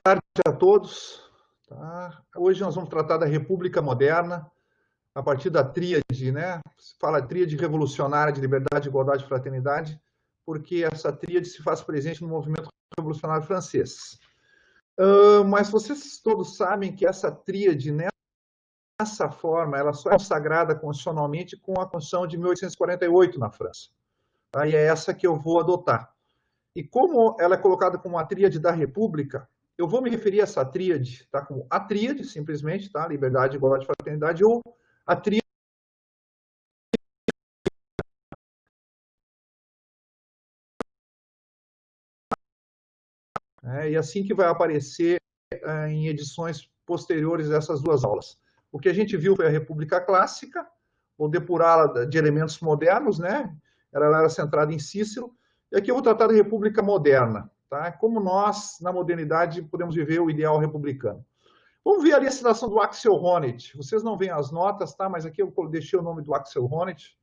tarde a todos. Tá? Hoje nós vamos tratar da República Moderna, a partir da tríade, né? Se fala tríade revolucionária de liberdade, igualdade e fraternidade, porque essa tríade se faz presente no movimento revolucionário francês. Mas vocês todos sabem que essa tríade, nessa forma, ela só é consagrada constitucionalmente com a Constituição de 1848 na França. Tá? E é essa que eu vou adotar. E como ela é colocada como a tríade da República, eu vou me referir a essa tríade, tá? Como a tríade, simplesmente, tá? Liberdade, igualdade e fraternidade, ou a tríade. E assim que vai aparecer em edições posteriores dessas duas aulas. O que a gente viu foi a República Clássica, vou depurá-la de elementos modernos, né? Ela era centrada em Cícero, e aqui eu vou tratar da República Moderna, tá? Como nós, na modernidade, podemos viver o ideal republicano. Vamos ver ali a citação do Axel Honneth. Vocês não veem as notas, tá? Mas aqui eu deixei o nome do Axel Honneth.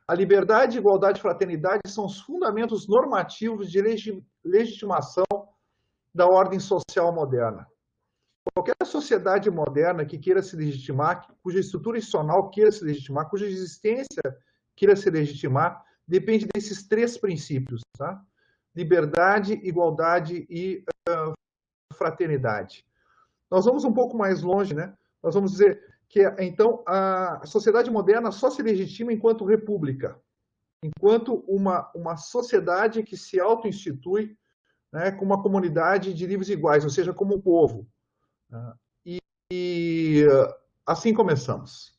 A liberdade, igualdade e fraternidade são os fundamentos normativos de legitimação da ordem social moderna. Qualquer sociedade moderna que queira se legitimar, cuja estrutura institucional queira se legitimar, cuja existência queira se legitimar, depende desses três princípios, tá? Liberdade, igualdade e fraternidade. Nós vamos um pouco mais longe, né? Nós vamos dizer que, então, a sociedade moderna só se legitima enquanto república, enquanto uma sociedade que se auto-institui, né, como uma comunidade de livres iguais, ou seja, como um povo. E assim começamos.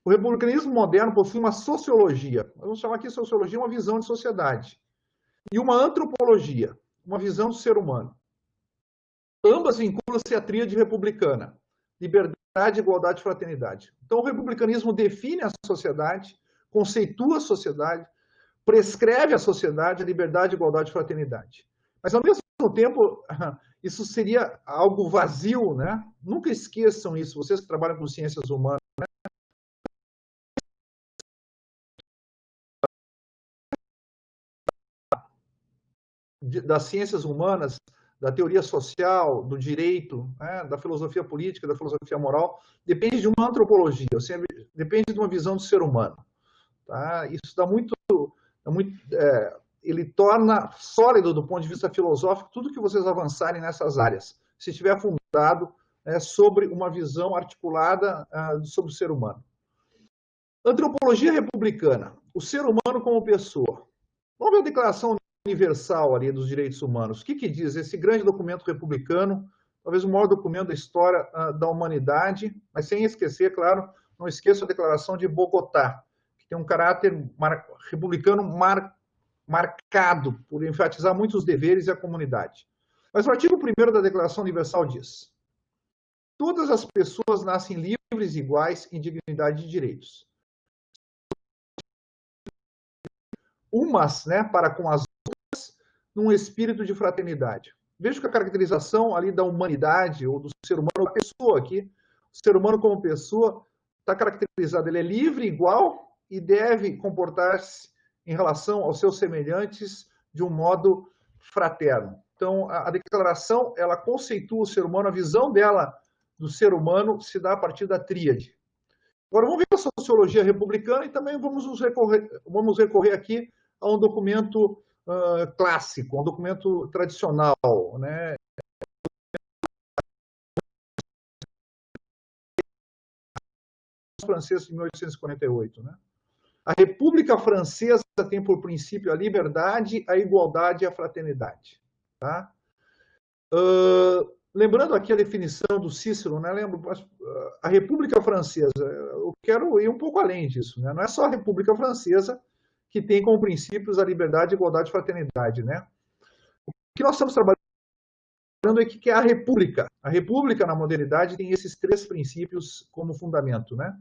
O republicanismo moderno possui uma sociologia, vamos chamar aqui de sociologia uma visão de sociedade, e uma antropologia, uma visão do ser humano. Ambas vinculam-se à tríade republicana, liberdade, igualdade e fraternidade. Então, o republicanismo define a sociedade, conceitua a sociedade, prescreve à sociedade a liberdade, igualdade e fraternidade. Mas, ao mesmo tempo, isso seria algo vazio, né? Nunca esqueçam isso, vocês que trabalham com ciências humanas, né? Das ciências humanas, da teoria social, do direito, né? Da filosofia política, da filosofia moral, depende de uma antropologia, ou seja, depende de uma visão do ser humano. Tá? Isso dá muito ele torna sólido do ponto de vista filosófico tudo que vocês avançarem nessas áreas, se estiver fundado sobre uma visão articulada sobre o ser humano. Antropologia republicana, o ser humano como pessoa. Vamos ver a Declaração Universal ali dos Direitos Humanos. O que diz esse grande documento republicano, talvez o maior documento da história da humanidade, mas sem esquecer, claro, não esqueça a Declaração de Bogotá, que tem um caráter republicano marcado por enfatizar muito os deveres e a comunidade. Mas o artigo 1º da Declaração Universal diz: todas as pessoas nascem livres, iguais em dignidade e direitos. Umas, né, para com as outras, num espírito de fraternidade. Veja que a caracterização ali da humanidade, ou do ser humano, a pessoa aqui, o ser humano como pessoa, está caracterizado, ele é livre, igual, e deve comportar-se em relação aos seus semelhantes de um modo fraterno. Então, a declaração, ela conceitua o ser humano, a visão dela do ser humano se dá a partir da tríade. Agora, vamos ver a sociologia republicana e também vamos recorrer aqui a um documento clássico, um documento tradicional, né? Francês de 1848, né? A República Francesa tem por princípio a liberdade, a igualdade e a fraternidade. Tá? Lembrando aqui a definição do Cícero, né? Lembro, a República Francesa, eu quero ir um pouco além disso, né? Não é só a República Francesa que tem como princípios a liberdade, a igualdade e a fraternidade, né? O que nós estamos trabalhando é que é a República. A República, na modernidade, tem esses três princípios como fundamento, né?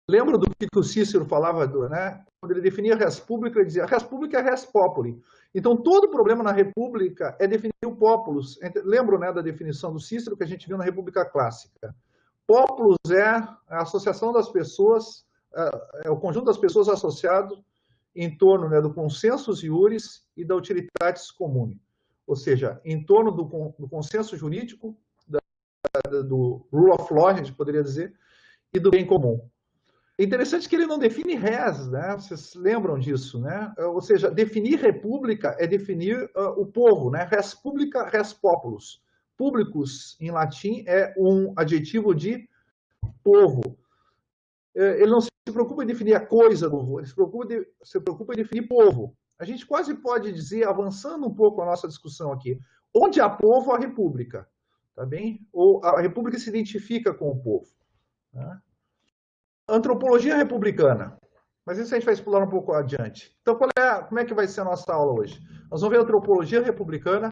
Lembra do que o Cícero falava, né? Quando ele definia a res pública, ele dizia: res pública é res populi. Então, todo problema na República é definir o populus. Lembram, né, da definição do Cícero que a gente viu na República Clássica? Populus é a associação das pessoas, é o conjunto das pessoas associado em torno, né, do consensus iuris e da utilitatis comune. ou seja, em torno do consenso jurídico, do rule of law, a gente poderia dizer, e do bem comum. É interessante que ele não define res, né? Vocês lembram disso, né? Ou seja, definir república é definir o povo, né? Res publica, res populus. Publicus, em latim, é um adjetivo de povo. Ele não se preocupa em definir a coisa do povo, ele se preocupa em definir povo. A gente quase pode dizer, avançando um pouco a nossa discussão aqui, onde há povo, há república, tá bem? Ou a república se identifica com o povo. Né? Antropologia republicana. Mas isso a gente vai explorar um pouco adiante. Então, como é que vai ser a nossa aula hoje? Nós vamos ver a antropologia republicana.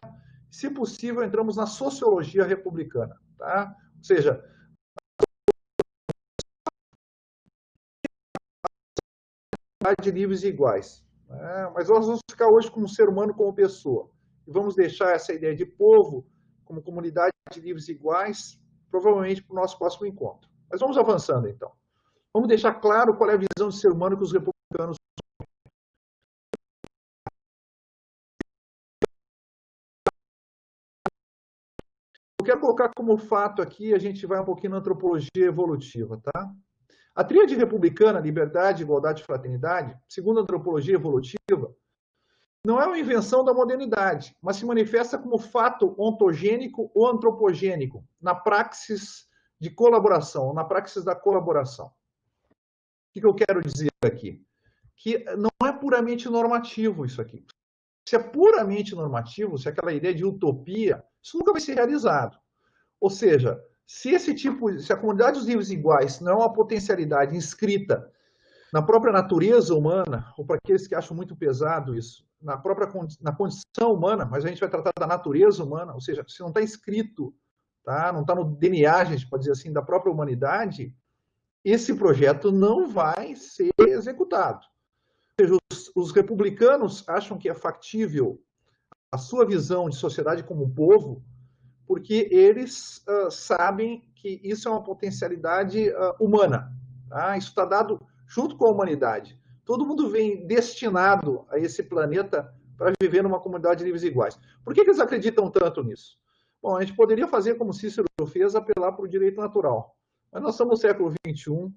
Se possível, entramos na sociologia republicana. Tá? Ou seja, de livres e iguais. Né? Mas nós vamos ficar hoje como ser humano, como pessoa. E vamos deixar essa ideia de povo como comunidade de livres e iguais, provavelmente para o nosso próximo encontro. Mas vamos avançando, então. Vamos deixar claro qual é a visão de ser humano que os republicanos têm. Eu quero colocar como fato aqui, a gente vai um pouquinho na antropologia evolutiva, tá? A tríade republicana, liberdade, igualdade e fraternidade, segundo a antropologia evolutiva, não é uma invenção da modernidade, mas se manifesta como fato ontogênico ou antropogênico, na praxis de colaboração, na praxis da colaboração. O que eu quero dizer aqui? Que não é puramente normativo isso aqui. Se é puramente normativo, se é aquela ideia de utopia, isso nunca vai ser realizado. Ou seja, se a comunidade dos livres iguais não é uma potencialidade inscrita na própria natureza humana, ou para aqueles que acham muito pesado isso, na condição humana, mas a gente vai tratar da natureza humana, ou seja, se não está inscrito, tá? Não está no DNA, a gente pode dizer assim, da própria humanidade, esse projeto não vai ser executado. Ou seja, os republicanos acham que é factível a sua visão de sociedade como um povo, porque eles sabem que isso é uma potencialidade humana. Tá? Isso está dado junto com a humanidade. Todo mundo vem destinado a esse planeta para viver numa comunidade de livres e iguais. Por que eles acreditam tanto nisso? Bom, a gente poderia fazer como Cícero fez, apelar para o direito natural. Mas nós estamos no século XXI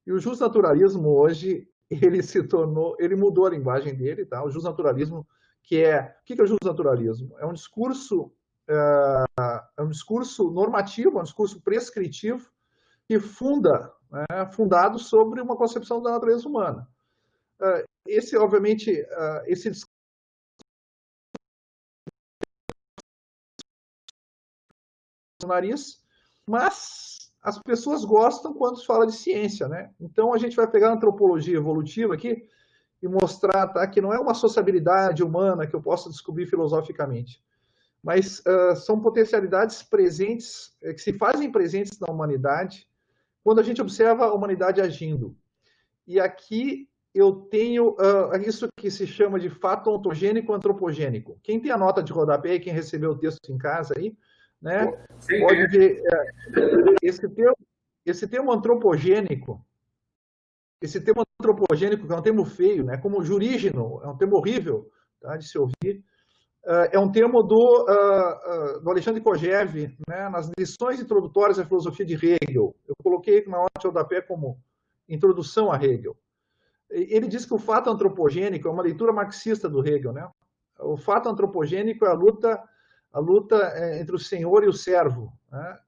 e o justnaturalismo hoje, ele mudou a linguagem dele, tá? O justnaturalismo, o que é o justnaturalismo? É um discurso normativo, é um discurso prescritivo que fundado sobre uma concepção da natureza humana. Obviamente, esse discurso no nariz, mas as pessoas gostam quando se fala de ciência, né? Então a gente vai pegar a antropologia evolutiva aqui e mostrar, tá, que não é uma sociabilidade humana que eu possa descobrir filosoficamente, mas são potencialidades presentes, que se fazem presentes na humanidade quando a gente observa a humanidade agindo. E aqui eu tenho isso que se chama de fato ontogênico antropogênico. Quem tem a nota de rodapé e quem recebeu o texto em casa aí, né, pode ver esse termo antropogênico, que é um termo feio, né, como jurígeno, é um termo horrível, tá, de se ouvir. É um termo do Alexandre Kojève, né, nas lições introdutórias à filosofia de Hegel. Eu coloquei na nota de rodapé como introdução a Hegel. Ele diz que o fato antropogênico é uma leitura marxista do Hegel, né? O fato antropogênico é a luta entre o senhor e o servo, né?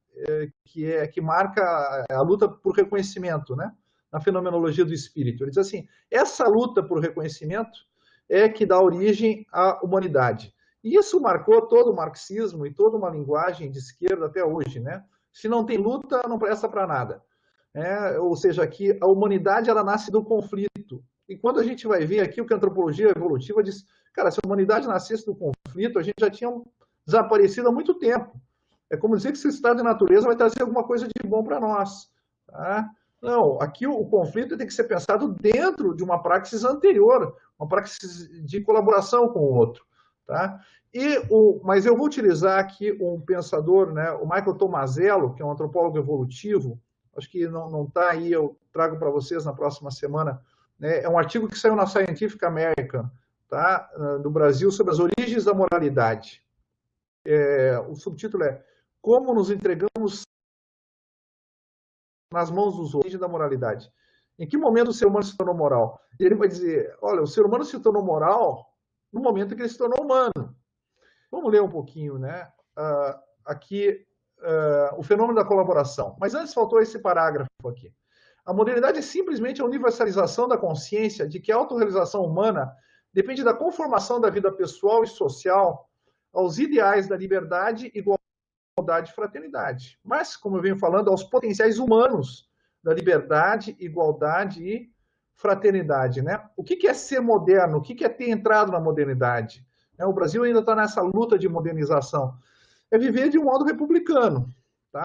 que marca a luta por reconhecimento, né? Na fenomenologia do espírito. Ele diz assim, essa luta por reconhecimento é que dá origem à humanidade. E isso marcou todo o marxismo e toda uma linguagem de esquerda até hoje, né? Se não tem luta, não presta para nada. Ou seja, que a humanidade ela nasce do conflito. E quando a gente vai ver aqui o que a antropologia evolutiva diz, cara, se a humanidade nascesse do conflito, a gente já tinha desaparecido há muito tempo. É como dizer que esse estado de natureza vai trazer alguma coisa de bom para nós. Tá? Não, aqui o conflito tem que ser pensado dentro de uma praxis anterior, uma praxis de colaboração com o outro. Tá? Mas eu vou utilizar aqui um pensador, né, o Michael Tomasello, que é um antropólogo evolutivo, acho que não está aí, eu trago para vocês na próxima semana, né, é um artigo que saiu na Scientific American, tá, do Brasil, sobre as origens da moralidade. o subtítulo é Como nos entregamos nas mãos dos outros, da moralidade. Em que momento o ser humano se tornou moral? E ele vai dizer, olha, o ser humano se tornou moral no momento em que ele se tornou humano. Vamos ler um pouquinho, né? Aqui, o fenômeno da colaboração. Mas antes faltou esse parágrafo aqui. A modernidade é simplesmente a universalização da consciência de que a autorrealização humana depende da conformação da vida pessoal e social aos ideais da liberdade, igualdade e fraternidade. Mas, como eu venho falando, aos potenciais humanos da liberdade, igualdade e fraternidade. Né? O que é ser moderno? O que é ter entrado na modernidade? O Brasil ainda está nessa luta de modernização. É viver de um modo republicano. Tá?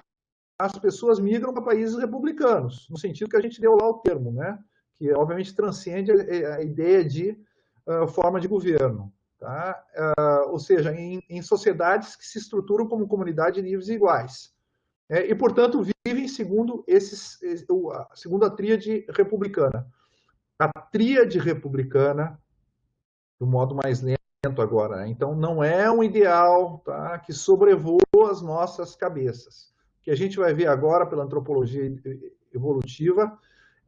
As pessoas migram para países republicanos, no sentido que a gente deu lá o termo, né? Que obviamente transcende a ideia de forma de governo. Tá? Ou seja, em sociedades que se estruturam como comunidade de níveis iguais. E, portanto, vivem segundo a tríade republicana. A tríade republicana, do modo mais lento agora, né? Então, não é um ideal, tá, que sobrevoa as nossas cabeças. O que a gente vai ver agora pela antropologia evolutiva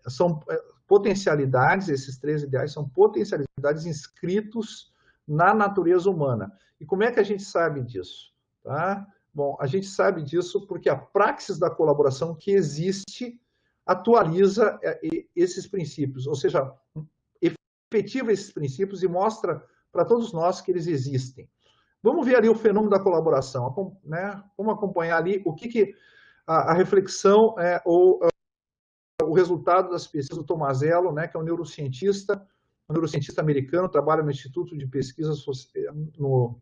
são potencialidades, esses 3 ideais são potencialidades inscritos na natureza humana. E como é que a gente sabe disso? Tá? Bom, a gente sabe disso porque a praxis da colaboração que existe atualiza esses princípios, ou seja, efetiva esses princípios e mostra para todos nós que eles existem. Vamos ver ali o fenômeno da colaboração, né? Vamos acompanhar ali o que a reflexão ou o resultado das pesquisas do Tomazello, né, que é um neurocientista americano, trabalha no Instituto de Pesquisa no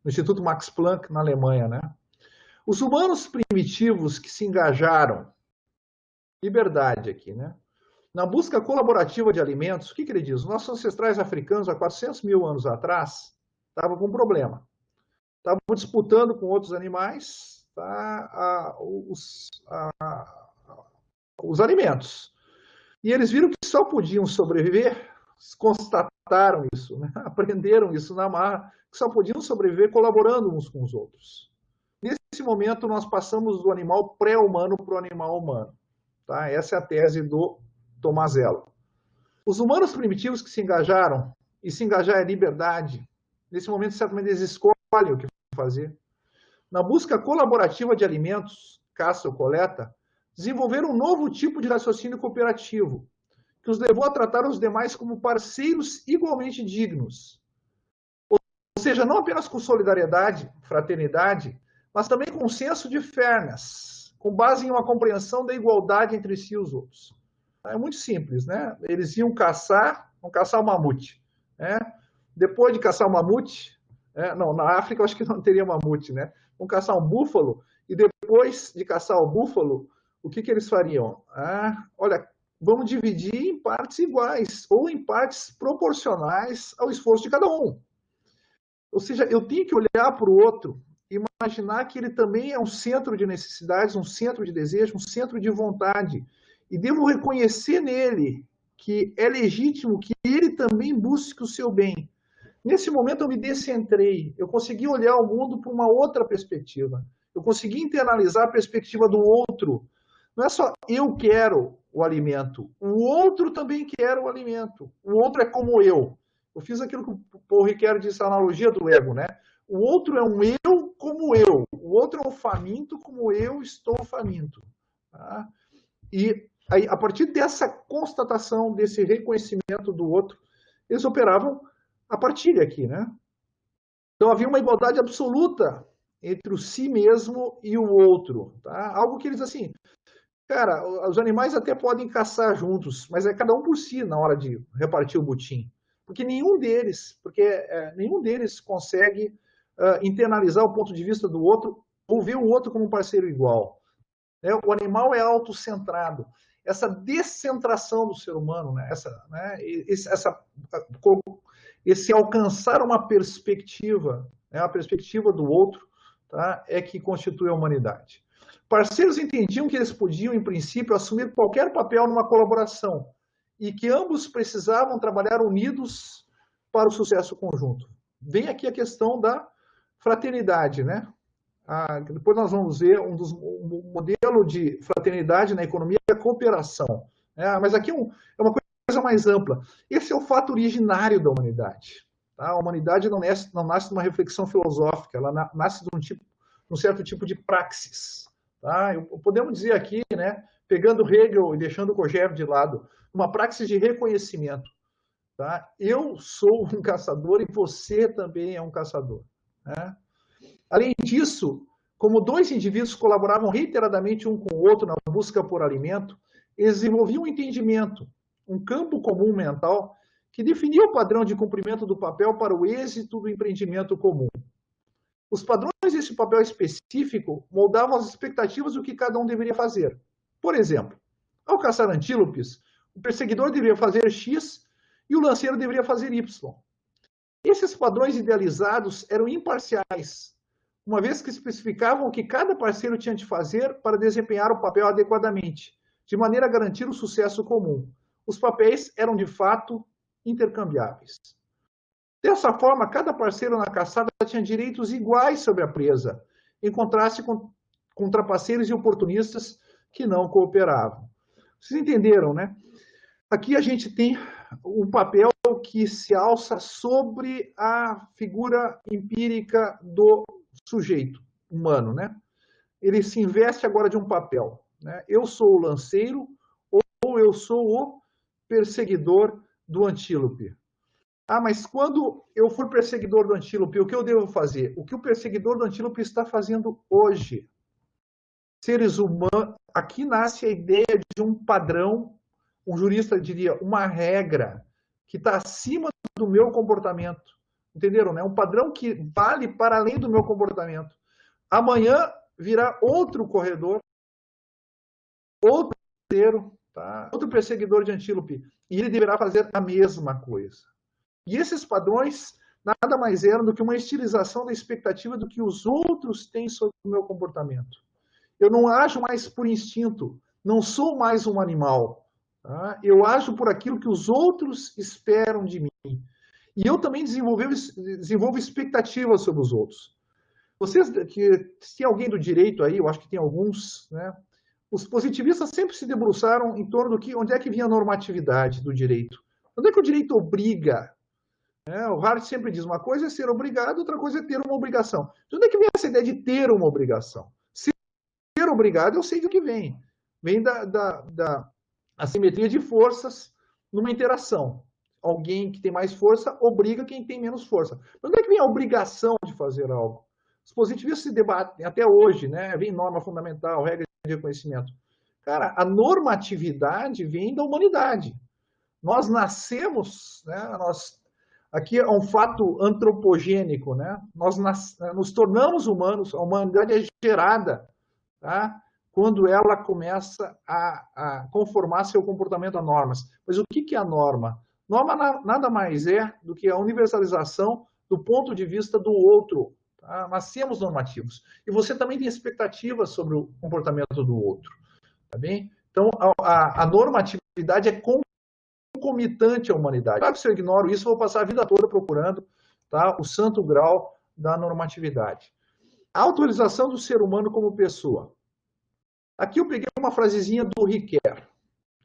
Instituto Max Planck, na Alemanha. Né? Os humanos primitivos que se engajaram, liberdade aqui, né? Na busca colaborativa de alimentos, o que ele diz? Nossos ancestrais africanos, há 400 mil anos atrás, estavam com um problema. Estavam disputando com outros animais, tá, os alimentos. E eles viram que só podiam sobreviver, constataram isso, né? Aprenderam isso na marra, que só podiam sobreviver colaborando uns com os outros. Nesse momento, nós passamos do animal pré-humano para o animal humano. Tá? Essa é a tese do Tomazello. Os humanos primitivos que se engajaram, e se engajar é liberdade, nesse momento, certamente, eles escolhem o que fazer. Na busca colaborativa de alimentos, caça ou coleta, desenvolveram um novo tipo de raciocínio cooperativo, que os levou a tratar os demais como parceiros igualmente dignos. Ou seja, não apenas com solidariedade, fraternidade, mas também com senso de fairness, com base em uma compreensão da igualdade entre si e os outros. É muito simples, né? Eles iam caçar o mamute. Né? Depois de caçar o mamute, não, na África eu acho que não teria mamute, né? Vão caçar um búfalo, e depois de caçar o búfalo, o que eles fariam? Olha, vamos dividir em partes iguais, ou em partes proporcionais ao esforço de cada um. Ou seja, eu tenho que olhar para o outro e imaginar que ele também é um centro de necessidades, um centro de desejo, um centro de vontade. E devo reconhecer nele que é legítimo que ele também busque o seu bem. Nesse momento eu me descentrei, eu consegui olhar o mundo por uma outra perspectiva. Eu consegui internalizar a perspectiva do outro. Não é só eu quero o alimento, o outro também quer o alimento. O outro é como eu. Eu fiz aquilo que o Paul Ricoeur disse, a analogia do ego, né? O outro é um eu como eu. O outro é um faminto como eu estou faminto. Tá? E aí, a partir dessa constatação, desse reconhecimento do outro, eles operavam a partilha aqui, né? Então havia uma igualdade absoluta entre o si mesmo e o outro. Tá? Algo que eles, assim, cara, os animais até podem caçar juntos, mas é cada um por si na hora de repartir o butim. Porque nenhum deles consegue internalizar o ponto de vista do outro ou ver o outro como um parceiro igual. O animal é autocentrado. Essa descentração do ser humano, né? Esse alcançar uma perspectiva, né? A perspectiva do outro, tá? É que constitui a humanidade. Parceiros entendiam que eles podiam, em princípio, assumir qualquer papel numa colaboração e que ambos precisavam trabalhar unidos para o sucesso conjunto. Vem aqui a questão da Fraternidade, né? Depois nós vamos ver um modelo de fraternidade na economia é a cooperação. Mas aqui é uma coisa mais ampla. Esse é o fato originário da humanidade. Tá? A humanidade não nasce de uma reflexão filosófica, ela nasce de um certo tipo de praxis. Tá? Podemos dizer aqui, né, pegando Hegel e deixando Kojève de lado, uma praxis de reconhecimento. Tá? Eu sou um caçador e você também é um caçador. Né? Além disso, como dois indivíduos colaboravam reiteradamente um com o outro na busca por alimento, eles desenvolviam um entendimento, um campo comum mental que definia o padrão de cumprimento do papel para o êxito do empreendimento comum. Os padrões desse papel específico moldavam as expectativas do que cada um deveria fazer. Por exemplo, ao caçar antílopes, o perseguidor deveria fazer X e o lanceiro deveria fazer Y. Esses padrões idealizados eram imparciais, uma vez que especificavam o que cada parceiro tinha de fazer para desempenhar o papel adequadamente, de maneira a garantir o sucesso comum. Os papéis eram, de fato, intercambiáveis. Dessa forma, cada parceiro na caçada tinha direitos iguais sobre a presa, em contraste com trapaceiros e oportunistas que não cooperavam. Vocês entenderam, né? Aqui a gente tem um papel que se alça sobre a figura empírica do sujeito humano, né? Ele se investe agora de um papel, né? Eu sou o lanceiro ou eu sou o perseguidor do antílope. Mas quando eu for perseguidor do antílope, o que eu devo fazer? O que o perseguidor do antílope está fazendo hoje? Seres humanos, aqui nasce a ideia de um padrão, um jurista diria, uma regra que está acima do meu comportamento. Entenderam, né? Um padrão que vale para além do meu comportamento. Amanhã virá outro corredor, outro parceiro, tá? Outro perseguidor de antílope, e ele deverá fazer a mesma coisa. E esses padrões nada mais eram do que uma estilização da expectativa do que os outros têm sobre o meu comportamento. Eu não ajo mais por instinto, não sou mais um animal. Tá? Eu ajo por aquilo que os outros esperam de mim. E eu também desenvolvo expectativas sobre os outros. Vocês, se tem alguém do direito aí, eu acho que tem alguns, né? Os positivistas sempre se debruçaram em torno onde é que vinha a normatividade do direito. Onde é que o direito obriga? O Hart sempre diz, uma coisa é ser obrigado, outra coisa é ter uma obrigação. De onde é que vem essa ideia de ter uma obrigação? Se ser obrigado, eu sei do que vem. Vem da assimetria de forças numa interação. Alguém que tem mais força obriga quem tem menos força. De onde é que vem a obrigação de fazer algo? Os positivistas se debatem até hoje, né? Vem norma fundamental, regra de reconhecimento. Cara, a normatividade vem da humanidade. Nós nascemos, né? Aqui é um fato antropogênico, né? Nós nos tornamos humanos, a humanidade é gerada, tá? Quando ela começa a conformar seu comportamento a normas. Mas o que é a norma? Norma nada mais é do que a universalização do ponto de vista do outro. Tá? Nascemos normativos. E você também tem expectativas sobre o comportamento do outro. Tá bem? Então, a normatividade é concomitante à humanidade. Claro que se eu ignoro isso, eu vou passar a vida toda procurando, tá, o santo grau da normatividade. A autorização do ser humano como pessoa. Aqui eu peguei uma frasezinha do Ricoeur.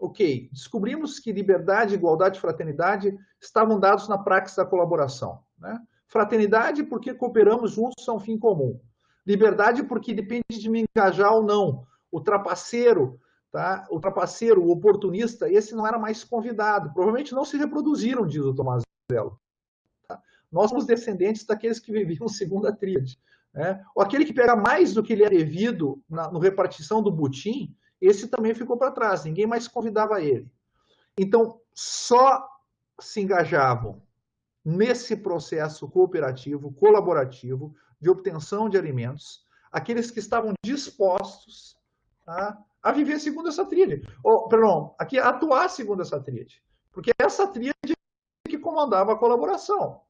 Ok, descobrimos que liberdade, igualdade e fraternidade estavam dados na praxis da colaboração. Né? Fraternidade porque cooperamos juntos a um fim comum. Liberdade porque depende de me engajar ou não. O trapaceiro, tá? O trapaceiro, o oportunista, esse não era mais convidado. Provavelmente não se reproduziram, diz o Tomazello. Tá? Nós somos descendentes daqueles que viviam segundo a tríade. Né? Ou aquele que pega mais do que lhe é devido na repartição do butim, esse também ficou para trás, ninguém mais convidava ele. Então, só se engajavam nesse processo cooperativo, colaborativo, de obtenção de alimentos, aqueles que estavam dispostos, tá, a viver segundo essa tríade. Aqui, atuar segundo essa tríade. Porque essa tríade que comandava a colaboração.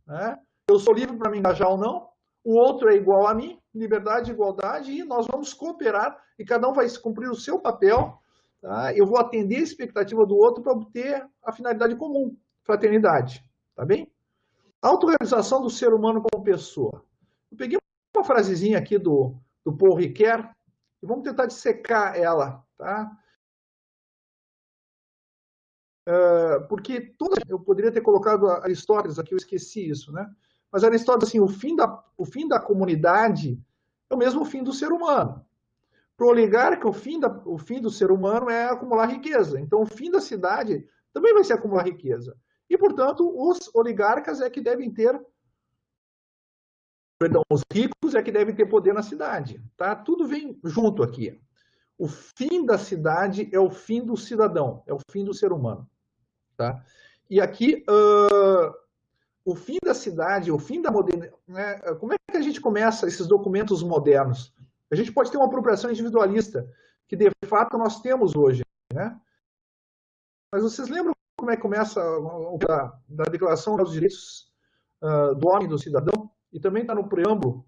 Né? Eu sou livre para me engajar ou não, o outro é igual a mim, liberdade, igualdade, e nós vamos cooperar, e cada um vai cumprir o seu papel. Tá? Eu vou atender a expectativa do outro para obter a finalidade comum, fraternidade. Tá bem? Autorrealização do ser humano como pessoa. Eu peguei uma frasezinha aqui do Paul Ricoeur e vamos tentar dissecar ela, tá? Porque eu poderia ter colocado Aristóteles aqui, eu esqueci isso, né? Mas Aristóteles, assim, o fim da comunidade é o mesmo fim do ser humano. Para o oligarca, o fim do ser humano é acumular riqueza. Então, o fim da cidade também vai ser acumular riqueza. E, portanto, os oligarcas é que devem ter, perdão, os ricos é que devem ter poder na cidade. Tá? Tudo vem junto aqui. O fim da cidade é o fim do cidadão, é o fim do ser humano. Tá? E aqui, o fim da cidade, o fim da modernidade, né? Como é que a gente começa esses documentos modernos? A gente pode ter uma apropriação individualista, que de fato nós temos hoje, né? Mas vocês lembram como é que começa da Declaração dos Direitos do Homem e do Cidadão? E também está no preâmbulo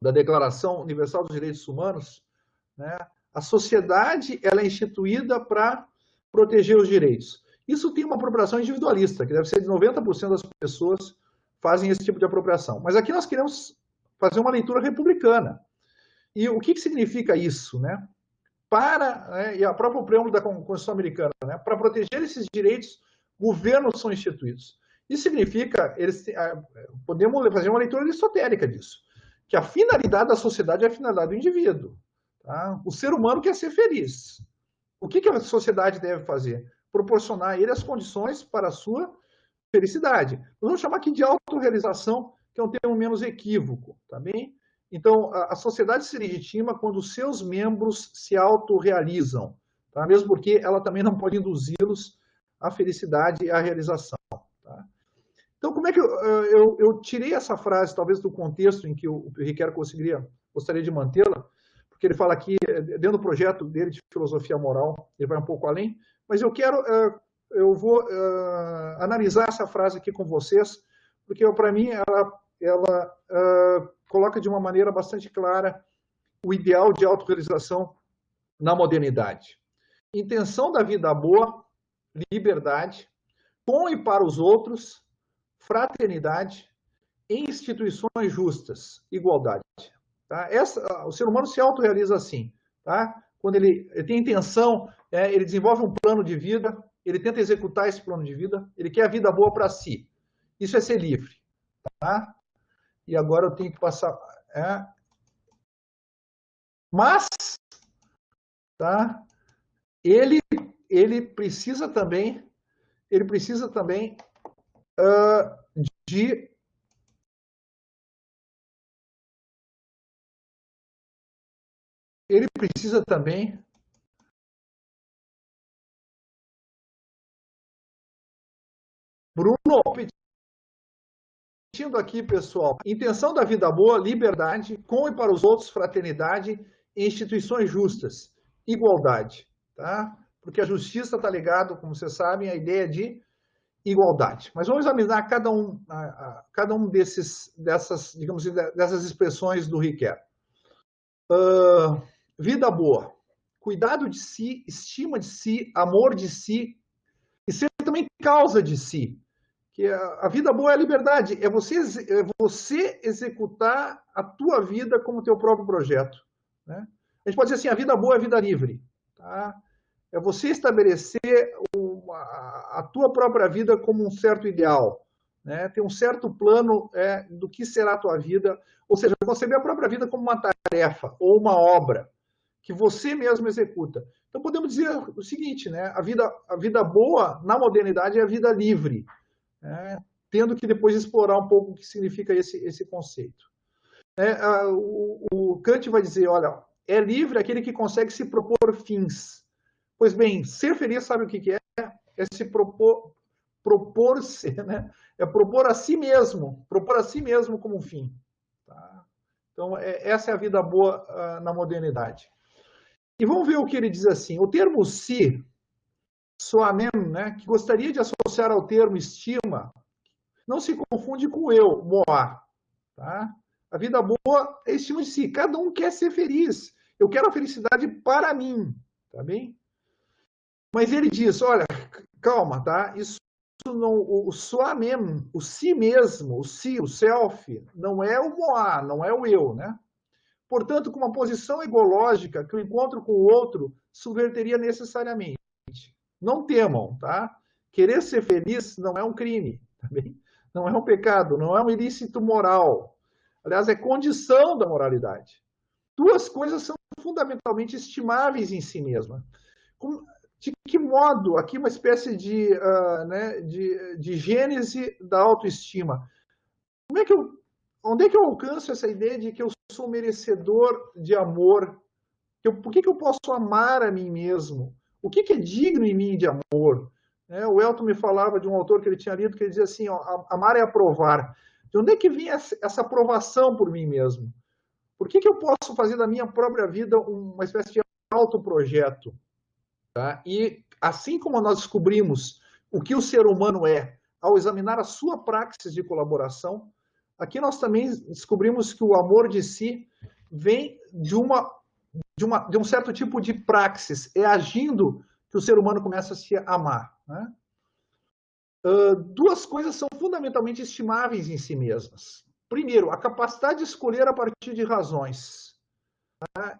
da Declaração Universal dos Direitos Humanos, né? A sociedade ela é instituída para proteger os direitos. Isso tem uma apropriação individualista, que deve ser de 90% das pessoas fazem esse tipo de apropriação. Mas aqui nós queremos fazer uma leitura republicana. E o que significa isso, né? E a própria preâmbulo da Constituição Americana, né? Para proteger esses direitos, governos são instituídos. Isso significa, podemos fazer uma leitura aristotélica disso, que a finalidade da sociedade é a finalidade do indivíduo. Tá? O ser humano quer ser feliz. O que a sociedade deve fazer? Proporcionar a ele as condições para a sua felicidade. Nós vamos chamar aqui de autorrealização, que é um termo menos equívoco, tá bem? Então, a sociedade se legitima quando os seus membros se autorrealizam, tá? Mesmo porque ela também não pode induzi-los à felicidade e à realização. Tá? Então, como é que eu tirei essa frase, talvez do contexto em que o Ricoeur gostaria de mantê-la, porque ele fala aqui, dentro do projeto dele de filosofia moral, ele vai um pouco além, mas eu vou analisar essa frase aqui com vocês, porque para mim ela coloca de uma maneira bastante clara o ideal de autorrealização na modernidade. Intenção da vida boa, liberdade, com e para os outros, fraternidade, instituições justas, igualdade. Tá? O ser humano se autorrealiza assim. Tá? Quando ele tem intenção, ele desenvolve um plano de vida, ele tenta executar esse plano de vida, ele quer a vida boa para si. Isso é ser livre. Tá? E agora eu tenho que passar... Mas, tá? Ele precisa também de... Ele precisa também... Bruno, repetindo aqui, pessoal. Intenção da vida boa, liberdade, com e para os outros, fraternidade, instituições justas, igualdade. Tá? Porque a justiça está ligado, como vocês sabem, à ideia de igualdade. Mas vamos examinar cada um dessas expressões do Ricoeur. Vida boa, cuidado de si, estima de si, amor de si, e ser também causa de si. Que a vida boa é a liberdade, é você executar a tua vida como teu próprio projeto. Né? A gente pode dizer assim, a vida boa é a vida livre. Tá? É você estabelecer a tua própria vida como um certo ideal. Né? Ter um certo plano do que será a tua vida, ou seja, conceber a própria vida como uma tarefa ou uma obra que você mesmo executa. Então podemos dizer o seguinte, né? A vida boa na modernidade é a vida livre. Tendo que depois explorar um pouco o que significa esse conceito. O Kant vai dizer, olha, é livre aquele que consegue se propor fins. Pois bem, ser feliz, sabe o que é? É se propor-se, né? É propor a si mesmo como um fim. Tá? Então, essa é a vida boa na modernidade. E vamos ver o que ele diz assim, o termo si, soamen, né, que gostaria de associar ao termo estima, não se confunde com eu, moá. Tá? A vida boa é estima de si. Cada um quer ser feliz. Eu quero a felicidade para mim. Tá bem? Mas ele diz, olha, calma, tá? Isso não, o soi même, o si mesmo, o si, o self, não é o moi, não é o eu, né? Portanto, com uma posição egológica que o encontro com o outro subverteria necessariamente. Não temam, tá? Querer ser feliz não é um crime, tá bem? Não é um pecado, não é um ilícito moral. Aliás, é condição da moralidade. Duas coisas são fundamentalmente estimáveis em si mesma. De que modo, aqui uma espécie de gênese da autoestima. Como é que onde é que eu alcanço essa ideia de que eu sou merecedor de amor? Por que eu posso amar a mim mesmo? O que é digno em mim de amor? O Elton me falava de um autor que ele tinha lido que ele dizia assim, ó, amar é aprovar. De onde é que vem essa aprovação por mim mesmo? Por que eu posso fazer da minha própria vida uma espécie de autoprojeto? Tá? E assim como nós descobrimos o que o ser humano é ao examinar a sua praxis de colaboração, aqui nós também descobrimos que o amor de si vem de um certo tipo de praxis. É agindo que o ser humano começa a se amar. Né? Duas coisas são fundamentalmente estimáveis em si mesmas. Primeiro, a capacidade de escolher a partir de razões.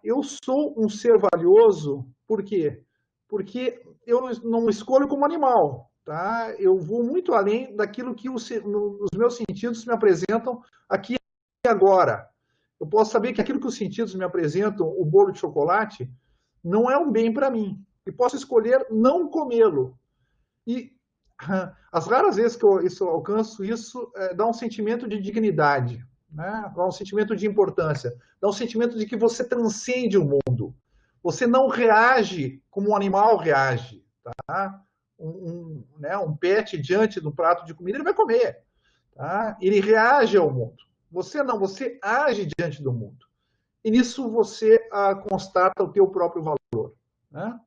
Eu sou um ser valioso, por quê? Porque eu não escolho como animal. Tá? Eu vou muito além daquilo que os meus sentidos me apresentam aqui e agora. Eu posso saber que aquilo que os sentidos me apresentam, o bolo de chocolate, não é um bem para mim. E posso escolher não comê-lo. E as raras vezes que eu alcanço isso, dá um sentimento de dignidade, né? Dá um sentimento de importância, dá um sentimento de que você transcende o mundo. Você não reage como um animal reage. Tá? Um pet diante do prato de comida, ele vai comer. Tá? Ele reage ao mundo. Você não, você age diante do mundo. E nisso você constata o teu próprio valor. Né?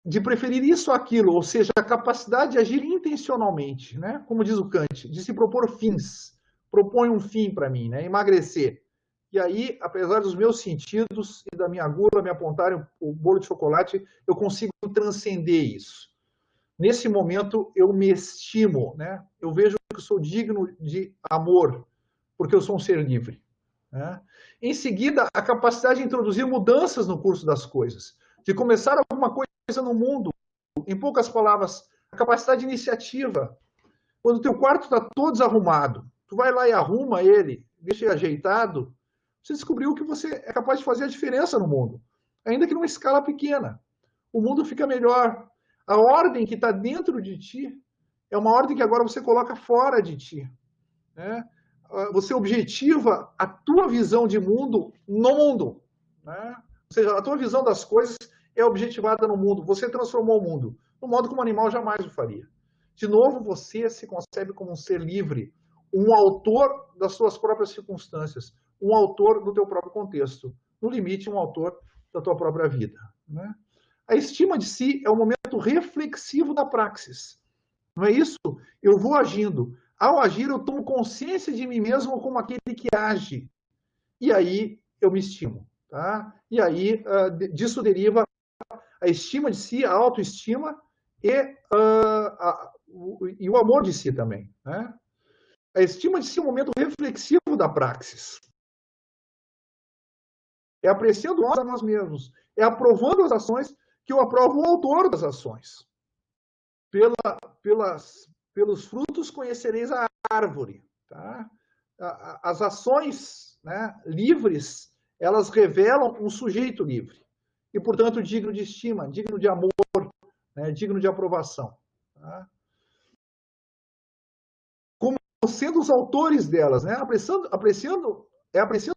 De preferir isso ou aquilo, ou seja, a capacidade de agir intencionalmente, né? Como diz o Kant, de se propor fins. Propõe um fim para mim, né? Emagrecer. E aí, apesar dos meus sentidos e da minha gula me apontarem o bolo de chocolate, eu consigo transcender isso. Nesse momento, eu me estimo, né? Eu vejo que eu sou digno de amor, porque eu sou um ser livre. Né? Em seguida, a capacidade de introduzir mudanças no curso das coisas, de começar alguma coisa no mundo. Em poucas palavras, a capacidade de iniciativa. Quando o teu quarto está todo desarrumado, tu vai lá e arruma ele, deixa ele ajeitado, você descobriu que você é capaz de fazer a diferença no mundo, ainda que numa escala pequena. O mundo fica melhor. A ordem que está dentro de ti é uma ordem que agora você coloca fora de ti. Né? Você objetiva a tua visão de mundo no mundo. Né? Ou seja, a tua visão das coisas é objetivada no mundo. Você transformou o mundo, no modo como um animal jamais o faria. De novo, você se concebe como um ser livre, um autor das suas próprias circunstâncias, um autor do teu próprio contexto. No limite, um autor da tua própria vida. Né? A estima de si é um momento reflexivo da praxis. Não é isso? Eu vou agindo. Ao agir, eu tomo consciência de mim mesmo como aquele que age. E aí eu me estimo. Tá? E aí disso deriva a estima de si, a autoestima e o amor de si também. Né? A estima de si é um momento reflexivo da praxis. É apreciando nós a nós mesmos. É aprovando as ações que eu aprovo o autor das ações. Pelos frutos conhecereis a árvore. Tá? As ações, né, livres, elas revelam um sujeito livre. E, portanto, digno de estima, digno de amor, né, digno de aprovação. Tá? Como sendo os autores delas, né? apreciando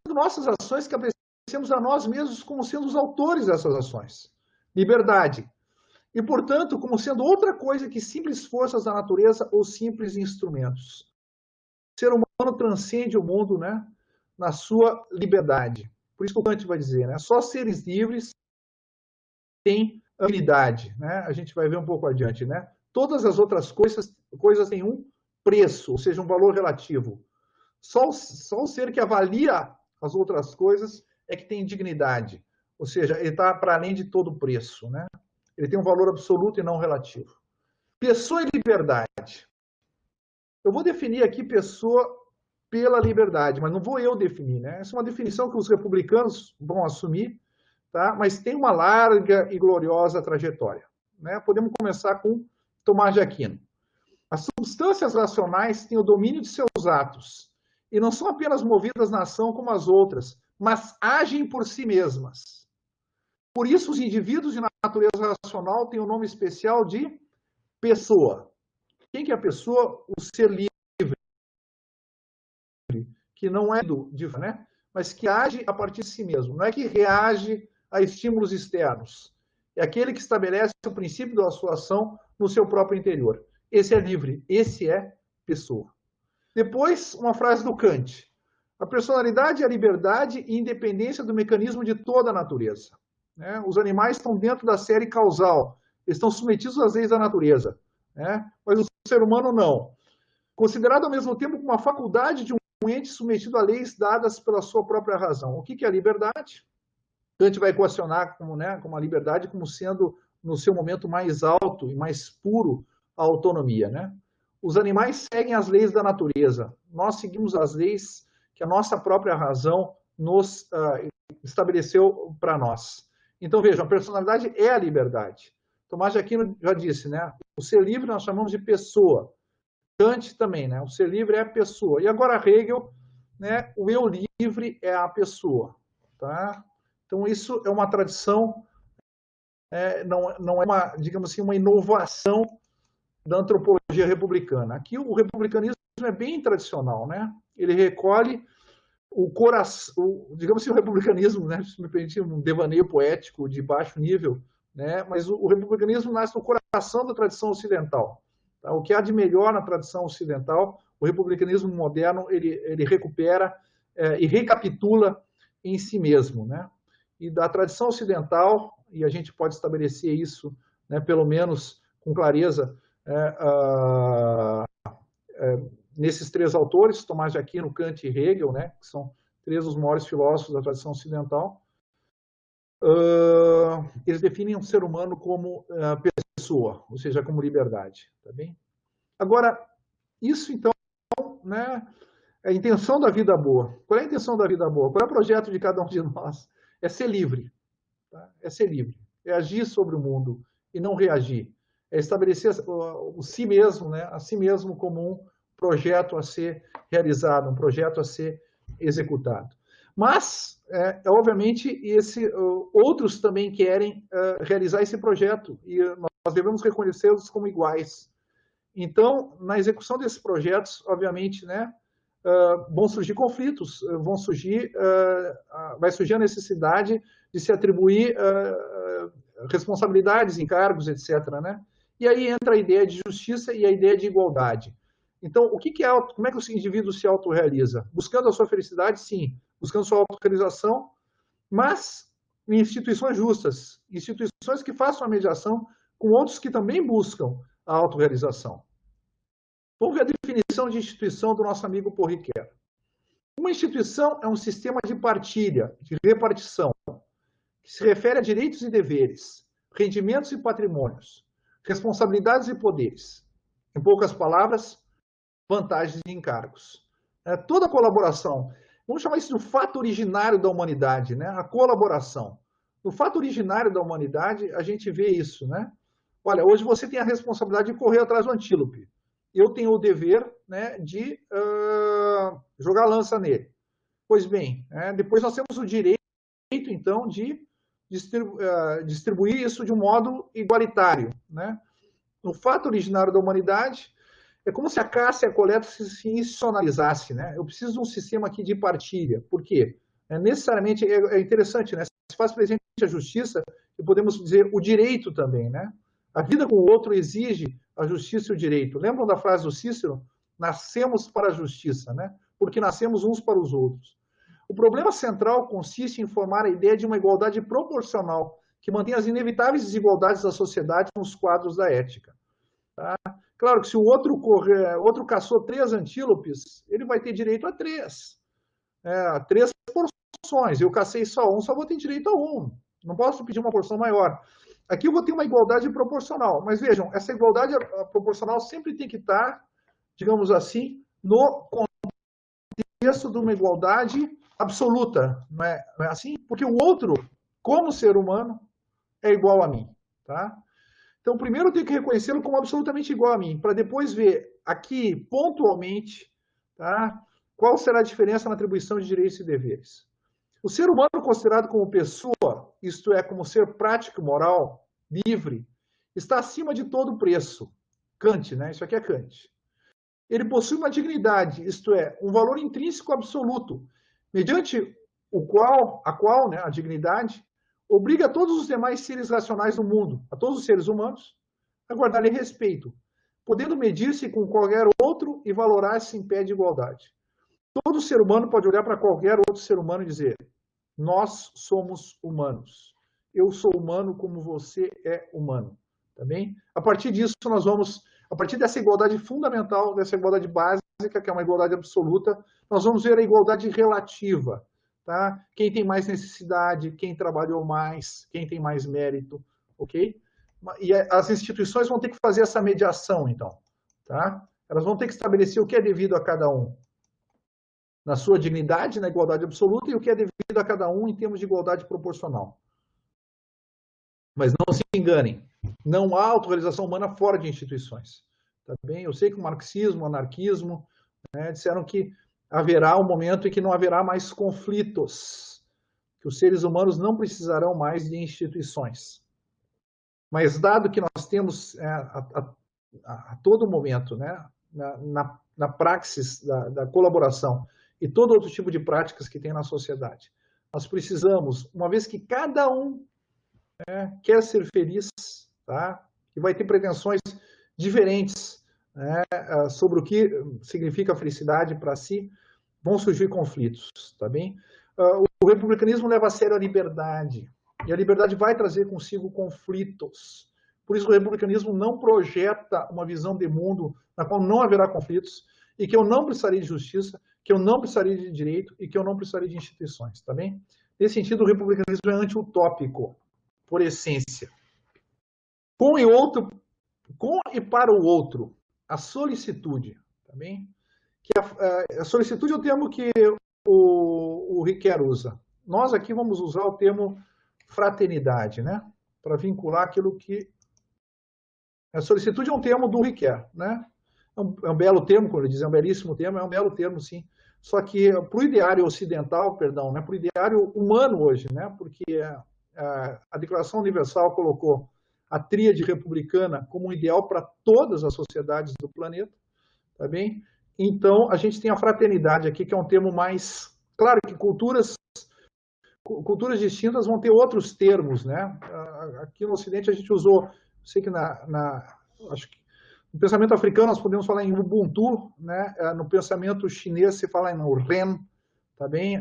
nossas ações que apreciamos a nós mesmos como sendo os autores dessas ações. Liberdade. E, portanto, como sendo outra coisa que simples forças da natureza ou simples instrumentos. O ser humano transcende o mundo, né, na sua liberdade. Por isso que o Kant vai dizer, né, só seres livres têm habilidade. Né? A gente vai ver um pouco adiante. Né? Todas as outras coisas têm um preço, ou seja, um valor relativo. Só o ser que avalia as outras coisas é que tem dignidade. Ou seja, ele está para além de todo preço. Né? Ele tem um valor absoluto e não relativo. Pessoa e liberdade. Eu vou definir aqui pessoa pela liberdade, mas não vou eu definir, né? Essa é uma definição que os republicanos vão assumir, tá? Mas tem uma larga e gloriosa trajetória, né? Podemos começar com Tomás de Aquino. As substâncias racionais têm o domínio de seus atos e não são apenas movidas na ação como as outras, mas agem por si mesmas. Por isso, os indivíduos de natureza racional têm o nome especial de pessoa. Quem que é a pessoa? O ser livre, que não é né? Mas que age a partir de si mesmo. Não é que reage a estímulos externos. É aquele que estabelece o princípio da sua ação no seu próprio interior. Esse é livre, esse é pessoa. Depois, uma frase do Kant. A personalidade é a liberdade e independência do mecanismo de toda a natureza. Né? Os animais estão dentro da série causal, eles estão submetidos às leis da natureza, né? Mas o ser humano não. Considerado ao mesmo tempo como uma faculdade de um ente submetido a leis dadas pela sua própria razão. O que é a liberdade? Kant vai equacionar como a liberdade como sendo, no seu momento mais alto e mais puro, a autonomia, né? Os animais seguem as leis da natureza. Nós seguimos as leis que a nossa própria razão nos estabeleceu para nós. Então, vejam, a personalidade é a liberdade. Tomás de Aquino já disse, né? O ser livre nós chamamos de pessoa. Kant também, né? O ser livre é a pessoa. E agora Hegel, né? O eu livre é a pessoa, tá? Então, isso é uma tradição, não é uma, digamos assim, uma inovação da antropologia republicana. Aqui o republicanismo é bem tradicional, né? Ele recolhe o coração, digamos assim, o republicanismo, né? Se me permitir um devaneio poético de baixo nível, né? Mas o republicanismo nasce no coração da tradição ocidental. Tá? O que há de melhor na tradição ocidental, o republicanismo moderno ele recupera e recapitula em si mesmo, né? E da tradição ocidental, e a gente pode estabelecer isso, né, pelo menos com clareza, nesses três autores, Tomás de Aquino, Kant e Hegel, né, que são três dos maiores filósofos da tradição ocidental, eles definem um ser humano como pessoa, ou seja, como liberdade. Tá bem? Agora, isso então, né, é a intenção da vida boa. Qual é a intenção da vida boa? Qual é o projeto de cada um de nós? É ser livre. Tá? É ser livre. É agir sobre o mundo e não reagir. É estabelecer o si mesmo, né, a si mesmo como um projeto a ser realizado, um projeto a ser executado. Mas, obviamente, outros também querem realizar esse projeto e nós devemos reconhecê-los como iguais. Então, na execução desses projetos, obviamente, né, vão surgir conflitos, vai surgir a necessidade de se atribuir responsabilidades, encargos, etc., né? E aí entra a ideia de justiça e a ideia de igualdade. Então, como é que o indivíduo se autorrealiza? Buscando a sua felicidade, sim. Buscando sua autorrealização, mas em instituições justas. Instituições que façam a mediação com outros que também buscam a autorrealização. Vamos ver a definição de instituição do nosso amigo Paul Ricoeur. Uma instituição é um sistema de partilha, de repartição, que se refere a direitos e deveres, rendimentos e patrimônios, responsabilidades e poderes. Em poucas palavras, vantagens e encargos. Toda colaboração, vamos chamar isso do fato originário da humanidade, né? A colaboração. No fato originário da humanidade, a gente vê isso, né? Olha, hoje você tem a responsabilidade de correr atrás do antílope. Eu tenho o dever, né, de jogar lança nele. Pois bem, depois nós temos o direito, então, de distribuir isso de um modo igualitário, né? No fato originário da humanidade, é como se a caça e a coleta se institucionalizasse, né? Eu preciso de um sistema aqui de partilha. Por quê? Necessariamente, é interessante, né? Se faz presente a justiça, e podemos dizer o direito também, né? A vida com o outro exige a justiça e o direito. Lembram da frase do Cícero? Nascemos para a justiça, né? Porque nascemos uns para os outros. O problema central consiste em formar a ideia de uma igualdade proporcional, que mantém as inevitáveis desigualdades da sociedade nos quadros da ética. Tá? Claro que se o outro caçou 3 antílopes, ele vai ter direito a 3. 3 porções. Eu cacei só 1, só vou ter direito a 1. Não posso pedir uma porção maior. aqui eu vou ter uma igualdade proporcional, mas vejam, essa igualdade proporcional sempre tem que estar, digamos assim, no contexto de uma igualdade absoluta, não é assim? Porque o outro, como ser humano, é igual a mim, tá? Então, primeiro eu tenho que reconhecê-lo como absolutamente igual a mim, para depois ver aqui, pontualmente, tá? Qual será a diferença na atribuição de direitos e deveres. O ser humano considerado como pessoa, isto é, como ser prático, moral, livre, está acima de todo preço. Kant, né? Isso aqui é Kant. Ele possui uma dignidade, isto é, um valor intrínseco absoluto, mediante a dignidade, obriga todos os demais seres racionais do mundo, a todos os seres humanos, a guardar-lhe respeito, podendo medir-se com qualquer outro e valorar-se em pé de igualdade. Todo ser humano pode olhar para qualquer outro ser humano e dizer: nós somos humanos. Eu sou humano como você é humano. Tá bem? A partir disso, nós vamos, a partir dessa igualdade fundamental, dessa igualdade básica, que é uma igualdade absoluta, nós vamos ver a igualdade relativa. Tá? Quem tem mais necessidade, quem trabalhou mais, quem tem mais mérito, ok? E as instituições vão ter que fazer essa mediação, então. Tá? Elas vão ter que estabelecer o que é devido a cada um na sua dignidade, na igualdade absoluta, e o que é devido a cada um em termos de igualdade proporcional. Mas não se enganem, não há autorrealização humana fora de instituições. Tá bem? Eu sei que o marxismo, o anarquismo, né, disseram que haverá um momento em que não haverá mais conflitos, que os seres humanos não precisarão mais de instituições. Mas dado que nós temos a todo momento, né, na praxis da colaboração e todo outro tipo de práticas que tem na sociedade, nós precisamos, uma vez que cada um quer ser feliz, tá? E vai ter pretensões diferentes, né, sobre o que significa felicidade para si, vão surgir conflitos, tá bem? O republicanismo leva a sério a liberdade, e a liberdade vai trazer consigo conflitos. Por isso o republicanismo não projeta uma visão de mundo na qual não haverá conflitos, e que eu não precisaria de justiça, que eu não precisaria de direito, e que eu não precisaria de instituições, tá bem? Nesse sentido, o republicanismo é anti-utópico, por essência. Com e para o outro, a solicitude, tá bem? Que a solicitude é o termo que o Riquet usa. Nós aqui vamos usar o termo fraternidade, né? Para vincular aquilo que... A solicitude é um termo do Riquet, né? É um belo termo, como ele diz, é um belíssimo termo, é um belo termo, sim. Só que para o ideário ocidental, perdão, né? Para o ideário humano hoje, né? Porque a Declaração Universal colocou a tríade republicana como um ideal para todas as sociedades do planeta, tá bem? Então, a gente tem a fraternidade aqui, que é um termo mais... Claro que culturas distintas vão ter outros termos, né? Aqui no Ocidente a gente usou, sei que acho que no pensamento africano nós podemos falar em Ubuntu, né? No pensamento chinês se fala em Ren, tá bem?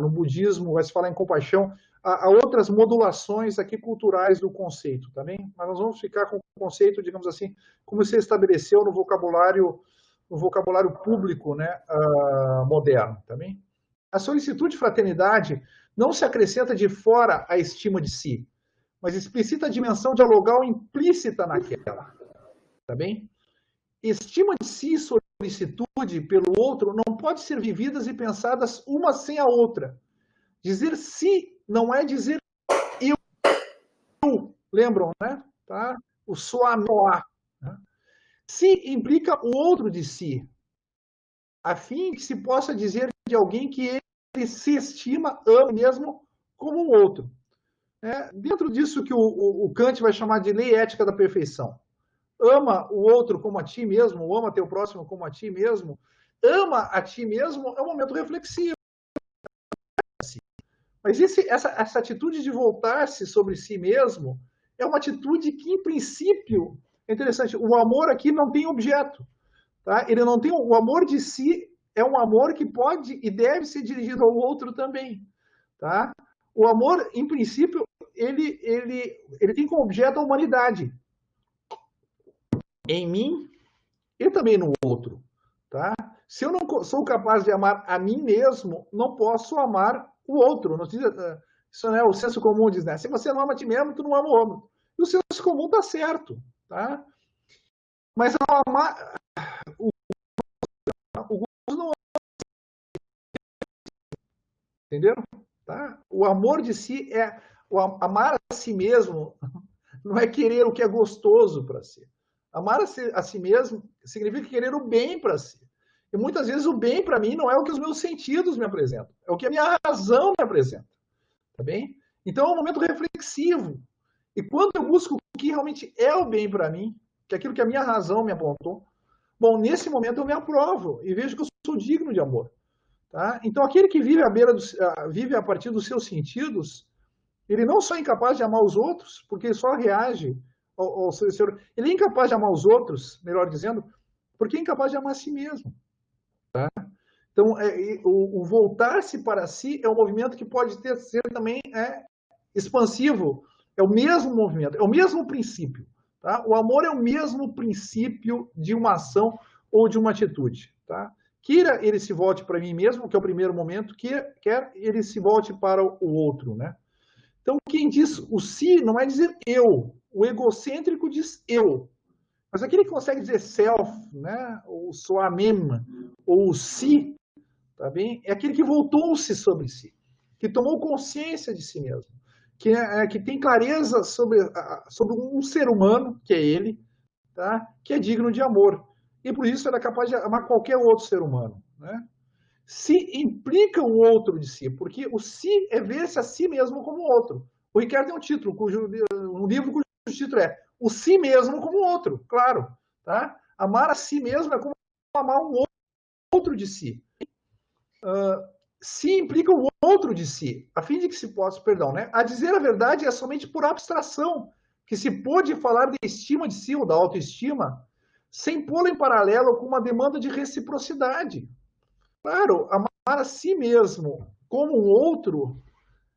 No budismo vai se falar em compaixão. Há outras modulações aqui culturais do conceito, tá bem? Mas nós vamos ficar com o conceito, digamos assim, como você estabeleceu no vocabulário público, né, moderno, tá bem? A solicitude de fraternidade não se acrescenta de fora à estima de si, mas explicita a dimensão dialogal implícita naquela, tá bem? Estima de si e solicitude pelo outro não pode ser vividas e pensadas uma sem a outra. Dizer si não é dizer eu. Lembram, né? Tá? O soi-moi. Né? Si implica o outro de si, a fim que se possa dizer de alguém que ele se estima, ama mesmo como o outro. Dentro disso que o Kant vai chamar de lei ética da perfeição. Ama o outro como a ti mesmo, ama teu próximo como a ti mesmo, ama a ti mesmo é um momento reflexivo. Mas essa atitude de voltar-se sobre si mesmo é uma atitude que, em princípio, é interessante, o amor aqui não tem objeto. Tá? Ele não tem, o amor de si é um amor que pode e deve ser dirigido ao outro também. Tá? O amor, em princípio, ele tem como objeto a humanidade. Em mim e também no outro. Tá? Se eu não sou capaz de amar a mim mesmo, não posso amar o outro. Isso, né, o senso comum diz, né? Se você não ama a ti mesmo, tu não ama o outro. E o senso comum está certo, tá? Mas o gozo não é, entendeu? Tá? O amor de si é o amar a si mesmo, não é querer o que é gostoso para si. Amar a si mesmo significa querer o bem para si. E muitas vezes o bem para mim não é o que os meus sentidos me apresentam, é o que a minha razão me apresenta, tá bem? Então é um momento reflexivo. E quando eu busco o que realmente é o bem para mim, que é aquilo que a minha razão me apontou, bom, nesse momento eu me aprovo e vejo que eu sou digno de amor. Tá? Então, aquele que vive vive a partir dos seus sentidos, ele não só é incapaz de amar os outros, porque ele só reage ao seu. Ele é incapaz de amar os outros, melhor dizendo, porque é incapaz de amar a si mesmo. Tá? Então, o voltar-se para si é um movimento que pode ser também expansivo. É o mesmo movimento, é o mesmo princípio. Tá? O amor é o mesmo princípio de uma ação ou de uma atitude. Tá? Queira ele se volte para mim mesmo, que é o primeiro momento, quer ele se volte para o outro. Né? Então, quem diz o si não é dizer eu. O egocêntrico diz eu. Mas aquele que consegue dizer self, né? Ou soi-même, ou si, tá bem? É aquele que voltou-se sobre si, que tomou consciência de si mesmo, que tem clareza sobre um ser humano, que é ele, tá? Que é digno de amor. E por isso ele é capaz de amar qualquer outro ser humano. Né? Se implica o outro de si, porque o si é ver-se a si mesmo como outro. O Ricardo tem um livro cujo título é O Si Mesmo como Outro, claro. Tá? Amar a si mesmo é como amar um outro de si. Si implica o outro de si, a fim de que se possa, perdão, né? A dizer a verdade é somente por abstração, que se pode falar de estima de si ou da autoestima, sem pô-la em paralelo com uma demanda de reciprocidade. Claro, amar a si mesmo como um outro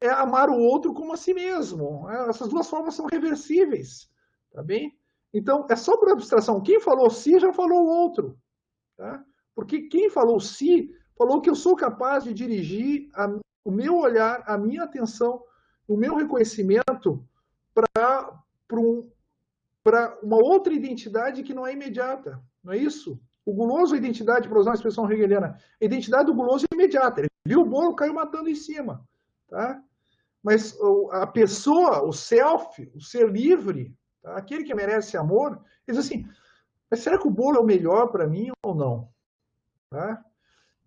é amar o outro como a si mesmo. Essas duas formas são reversíveis, tá bem? Então, é só por abstração. Quem falou si já falou o outro, tá? Porque quem falou si falou que eu sou capaz de dirigir o meu olhar, a minha atenção, o meu reconhecimento para uma outra identidade que não é imediata, não é isso? O guloso, a identidade, para usar uma expressão hegeliana, a identidade do guloso é imediata. Ele viu o bolo, caiu matando em cima, tá? Mas a pessoa, o self, o ser livre, tá? Aquele que merece amor, ele diz assim, mas será que o bolo é o melhor para mim ou não? Tá?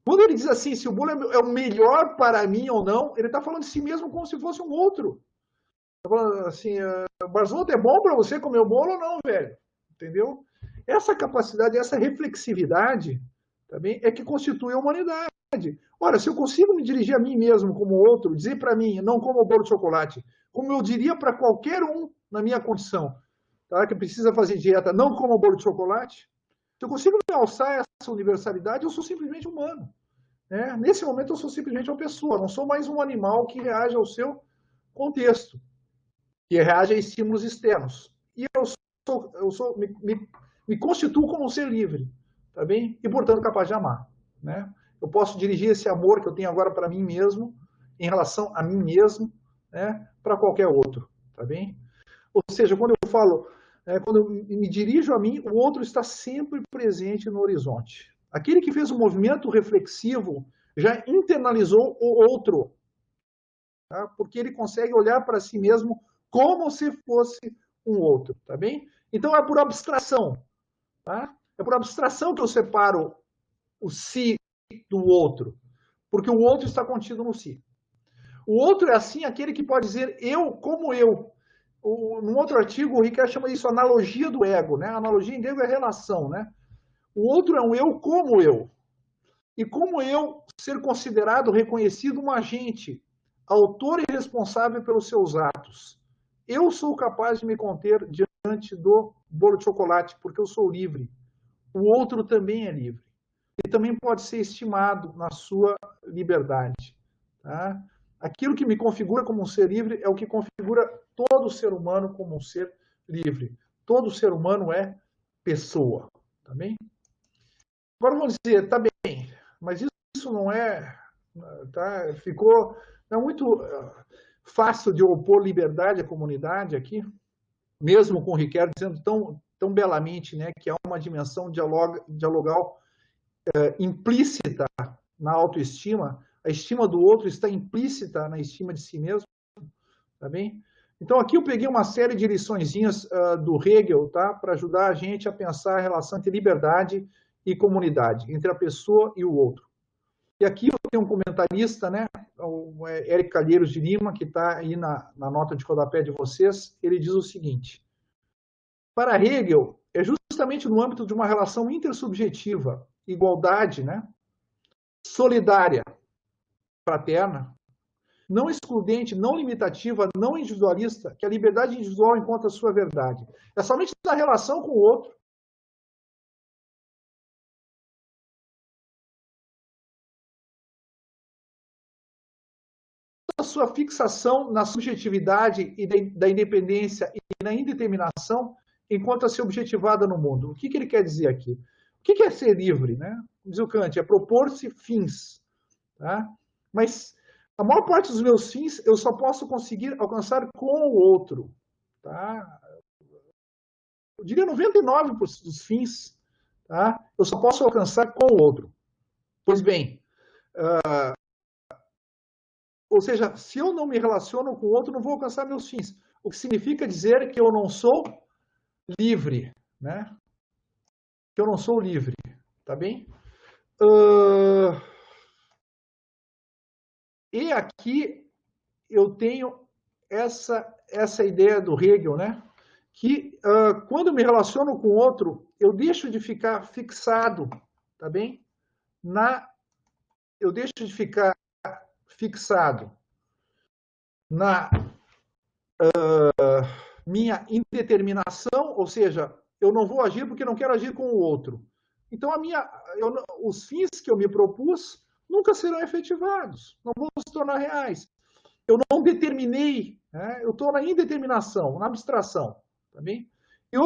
Quando ele diz assim, se o bolo é o melhor para mim ou não, ele está falando de si mesmo como se fosse um outro. Está falando assim, Barzotto, é bom para você comer o bolo ou não, velho? Entendeu? Essa capacidade, essa reflexividade, também é que constitui a humanidade. Ora, se eu consigo me dirigir a mim mesmo como outro, dizer para mim, não como o bolo de chocolate, como eu diria para qualquer um na minha condição, tá? Que precisa fazer dieta, não como o bolo de chocolate, se eu consigo me alçar essa universalidade, eu sou simplesmente humano. Né? Nesse momento, eu sou simplesmente uma pessoa, não sou mais um animal que reage ao seu contexto, que reage a estímulos externos. E me constituo como um ser livre, tá bem? E, portanto, capaz de amar. Né? Eu posso dirigir esse amor que eu tenho agora para mim mesmo, em relação a mim mesmo, né, para qualquer outro, tá bem? Ou seja, quando eu falo, quando eu me dirijo a mim, o outro está sempre presente no horizonte. Aquele que fez um movimento reflexivo já internalizou o outro, tá? Porque ele consegue olhar para si mesmo como se fosse um outro, tá bem? Então é por abstração, tá? É por abstração que eu separo o si do outro, porque o outro está contido no si. O outro é assim aquele que pode dizer eu como eu. Num outro artigo, o Ricardo chama isso analogia do ego, né? A analogia em grego é relação, né? O outro é um eu como eu. E como eu ser considerado, reconhecido um agente, autor e responsável pelos seus atos. Eu sou capaz de me conter diante do bolo de chocolate, porque eu sou livre. O outro também é livre. E também pode ser estimado na sua liberdade. Tá? Aquilo que me configura como um ser livre é o que configura todo ser humano como um ser livre. Todo ser humano é pessoa. Tá bem? Agora vamos dizer, tá bem, mas isso não é. Tá? Ficou. Não é muito fácil de opor liberdade à comunidade aqui. mesmo com o Riquet dizendo tão belamente, né, que há uma dimensão dialogal implícita na autoestima, a estima do outro está implícita na estima de si mesmo, tá bem? Então, aqui eu peguei uma série de liçõezinhas do Hegel, tá, para ajudar a gente a pensar a relação entre liberdade e comunidade, entre a pessoa e o outro. E aqui eu tenho um comentarista, né, o Érico Calheiros de Lima, que está aí na nota de rodapé de vocês. Ele diz o seguinte: para Hegel, é justamente no âmbito de uma relação intersubjetiva, igualdade, né, solidária, fraterna, não excludente, não limitativa, não individualista, que a liberdade individual encontra a sua verdade. É somente na relação com o outro. A sua fixação na subjetividade e da independência e na indeterminação encontra-se objetivada no mundo. O que ele quer dizer aqui? O que é ser livre? Né? Diz o Kant, é propor-se fins. Tá? Mas a maior parte dos meus fins eu só posso conseguir alcançar com o outro. Tá? Eu diria 99% dos fins, tá? Eu só posso alcançar com o outro. Pois bem, ou seja, se eu não me relaciono com o outro, não vou alcançar meus fins. O que significa dizer que eu não sou livre, né? Que eu não sou livre, tá bem? E aqui eu tenho essa ideia do Hegel, né? Que quando eu me relaciono com o outro, eu deixo de ficar fixado, tá bem? Eu deixo de ficar fixado na minha indeterminação, ou seja, eu não vou agir porque não quero agir com o outro. Então, os fins que eu me propus nunca serão efetivados, não vão se tornar reais. Eu não determinei, né? Eu estou na indeterminação, na abstração. Tá bem? E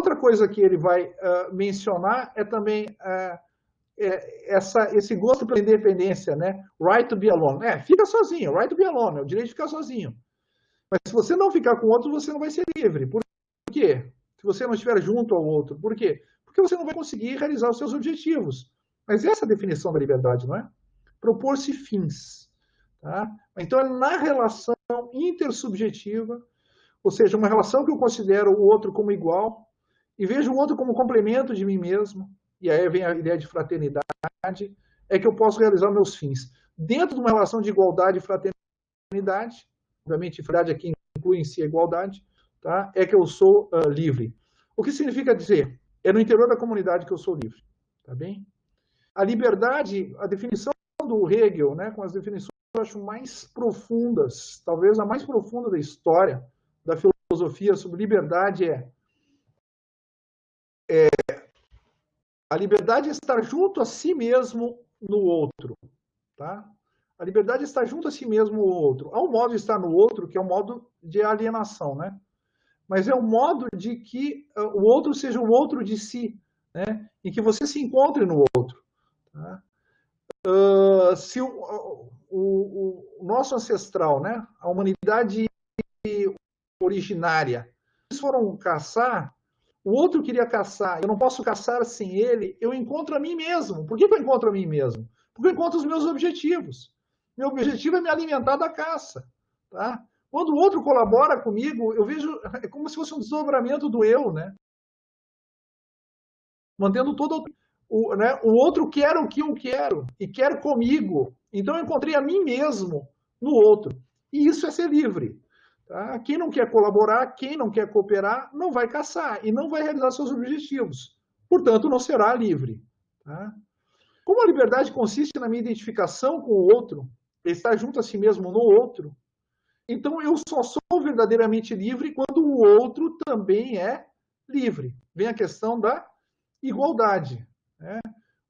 outra coisa que ele vai mencionar é também esse gosto pela independência, né? Right to be alone. Fica sozinho, right to be alone, é o direito de ficar sozinho. Mas se você não ficar com o outro, você não vai ser livre. Por quê? Se você não estiver junto ao outro. Por quê? Porque você não vai conseguir realizar os seus objetivos. Mas essa é a definição da liberdade, não é? Propor-se fins. Tá? Então, é na relação intersubjetiva, ou seja, uma relação que eu considero o outro como igual e vejo o outro como complemento de mim mesmo, e aí vem a ideia de fraternidade, é que eu posso realizar meus fins. Dentro de uma relação de igualdade e fraternidade, obviamente, fraternidade aqui inclui em si a igualdade, tá? É que eu sou livre. O que significa dizer? É no interior da comunidade que eu sou livre. Tá bem? A liberdade, a definição do Hegel, né, com as definições que eu acho mais profundas, talvez a mais profunda da história da filosofia sobre liberdade a liberdade é estar junto a si mesmo no outro. Tá? A liberdade é estar junto a si mesmo no outro. Há um modo de estar no outro que é um modo de alienação, né? Mas é um modo de que o outro seja o outro de si, né? E que você se encontre no outro. Tá? Se o nosso ancestral, né? A humanidade originária, eles foram caçar, o outro queria caçar, eu não posso caçar sem ele, eu encontro a mim mesmo. Por que eu encontro a mim mesmo? Porque eu encontro os meus objetivos. Meu objetivo é me alimentar da caça. Tá? Quando o outro colabora comigo, eu vejo, é como se fosse um desdobramento do eu, né? Mantendo todo o outro quer o que eu quero e quer comigo. Então eu encontrei a mim mesmo no outro. E isso é ser livre. Tá? Quem não quer colaborar, quem não quer cooperar, não vai caçar e não vai realizar seus objetivos. Portanto, não será livre. Tá? Como a liberdade consiste na minha identificação com o outro, estar junto a si mesmo no outro, então eu só sou verdadeiramente livre quando o outro também é livre. Vem a questão da igualdade. Né?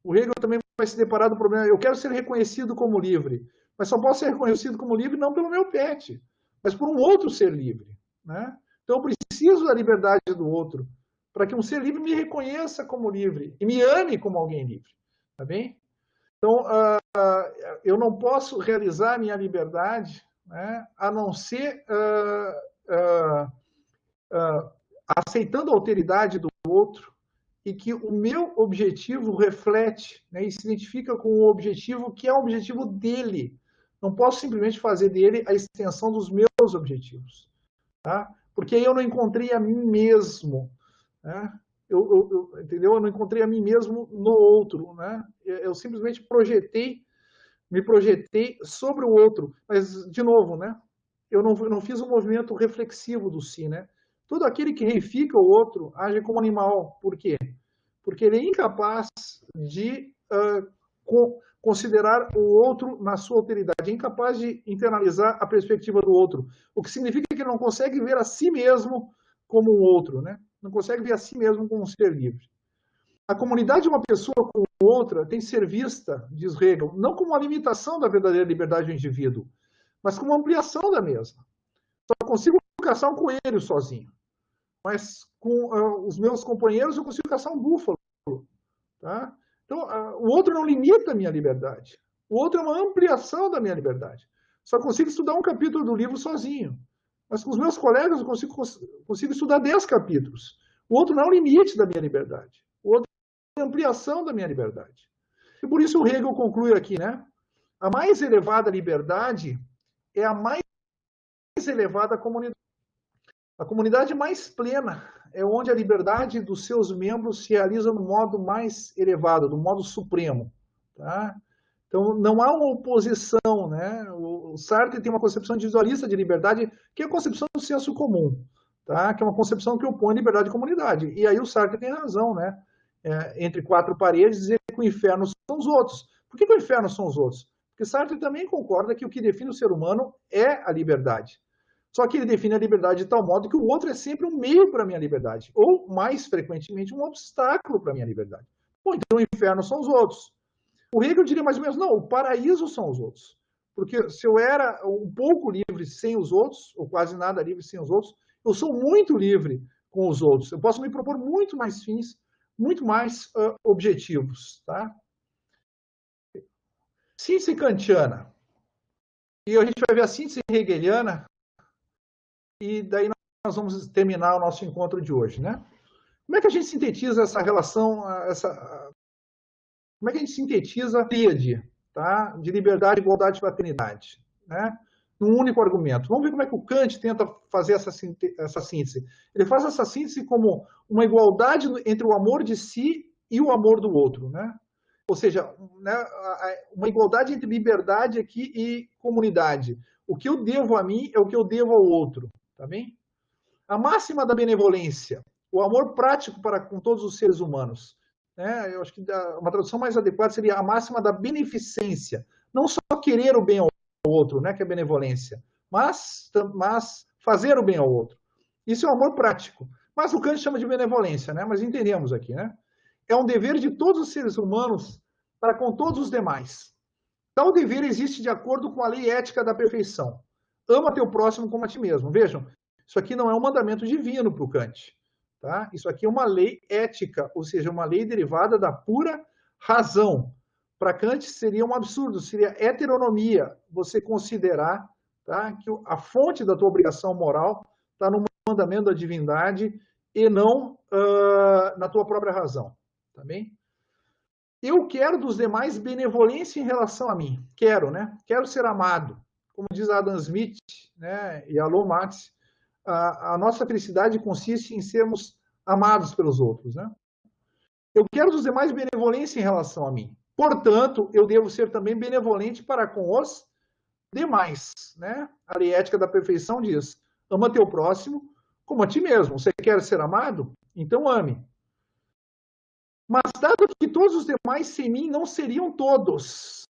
O Hegel também vai se deparar do problema, eu quero ser reconhecido como livre, mas só posso ser reconhecido como livre não pelo meu pet, mas por um outro ser livre. Né? Então eu preciso da liberdade do outro, para que um ser livre me reconheça como livre e me ame como alguém livre. Tá bem? Então, eu não posso realizar a minha liberdade, né, a não ser aceitando a alteridade do outro, e que o meu objetivo reflete, né, e se identifica com o objetivo que é o objetivo dele. Não posso simplesmente fazer dele a extensão dos meus objetivos, tá? Porque aí eu não encontrei a mim mesmo, né? Entendeu? Eu não encontrei a mim mesmo no outro, né? Eu simplesmente me projetei sobre o outro. Mas, de novo, né? Eu não fiz um movimento reflexivo do si, né? Todo aquele que reifica o outro age como animal. Por quê? Porque ele é incapaz de considerar o outro na sua alteridade, é incapaz de internalizar a perspectiva do outro, o que significa que ele não consegue ver a si mesmo como um outro, né? Não consegue ver a si mesmo como um ser livre. A comunidade de uma pessoa com outra tem que ser vista, diz Hegel, não como uma limitação da verdadeira liberdade do indivíduo, mas como uma ampliação da mesma. Só consigo caçar um coelho sozinho, mas com os meus companheiros eu consigo caçar um búfalo. Tá? Então, o outro não limita a minha liberdade. O outro é uma ampliação da minha liberdade. Só consigo estudar um capítulo do livro sozinho. Mas com os meus colegas eu consigo estudar 10 capítulos. O outro não é o limite da minha liberdade. O outro é a ampliação da minha liberdade. E por isso o Hegel conclui aqui, né? A mais elevada liberdade é a mais elevada comunidade. A comunidade mais plena é onde a liberdade dos seus membros se realiza no modo mais elevado, no modo supremo. Tá? Então, não há uma oposição. Né? O Sartre tem uma concepção individualista de liberdade, que é a concepção do senso comum, tá? Que é uma concepção que opõe liberdade e comunidade. E aí o Sartre tem razão, né? Entre quatro paredes, dizer que o inferno são os outros. Por que o inferno são os outros? Porque Sartre também concorda que o que define o ser humano é a liberdade. Só que ele define a liberdade de tal modo que o outro é sempre um meio para a minha liberdade, ou, mais frequentemente, um obstáculo para a minha liberdade. Bom, então o inferno são os outros. O Hegel diria mais ou menos, não, o paraíso são os outros. Porque se eu era um pouco livre sem os outros, ou quase nada livre sem os outros, eu sou muito livre com os outros. Eu posso me propor muito mais fins, muito mais objetivos. Tá? Síntese kantiana. E a gente vai ver a síntese hegeliana, e daí nós vamos terminar o nosso encontro de hoje, né? Como é que a gente sintetiza essa relação, como é que a gente sintetiza a tríade, tá? De liberdade, igualdade e fraternidade, né? Num único argumento. Vamos ver como é que o Kant tenta fazer essa síntese. Ele faz essa síntese como uma igualdade entre o amor de si e o amor do outro, né? Ou seja, né, uma igualdade entre liberdade aqui e comunidade. O que eu devo a mim é o que eu devo ao outro, tá bem? A máxima da benevolência, o amor prático para com todos os seres humanos. Né? Eu acho que uma tradução mais adequada seria a máxima da beneficência. Não só querer o bem ao outro, né, que é benevolência, mas fazer o bem ao outro. Isso é o amor prático. Mas o Kant chama de benevolência, né? Mas entendemos aqui, né? É um dever de todos os seres humanos para com todos os demais. Tal dever existe de acordo com a lei ética da perfeição. Ama teu próximo como a ti mesmo. Vejam, isso aqui não é um mandamento divino para o Kant. Tá? Isso aqui é uma lei ética, ou seja, uma lei derivada da pura razão. Para Kant seria um absurdo, seria heteronomia você considerar, tá, que a fonte da tua obrigação moral está no mandamento da divindade e não na tua própria razão. Tá bem? Eu quero dos demais benevolência em relação a mim. Quero, né? Quero ser amado. Como diz Adam Smith, né, e Alon Matz, a nossa felicidade consiste em sermos amados pelos outros, né? Eu quero dos demais benevolência em relação a mim. Portanto, eu devo ser também benevolente para com os demais, né? A lei ética da perfeição diz: ama teu próximo como a ti mesmo. Você quer ser amado? Então ame. Mas dado que todos os demais sem mim não seriam todos,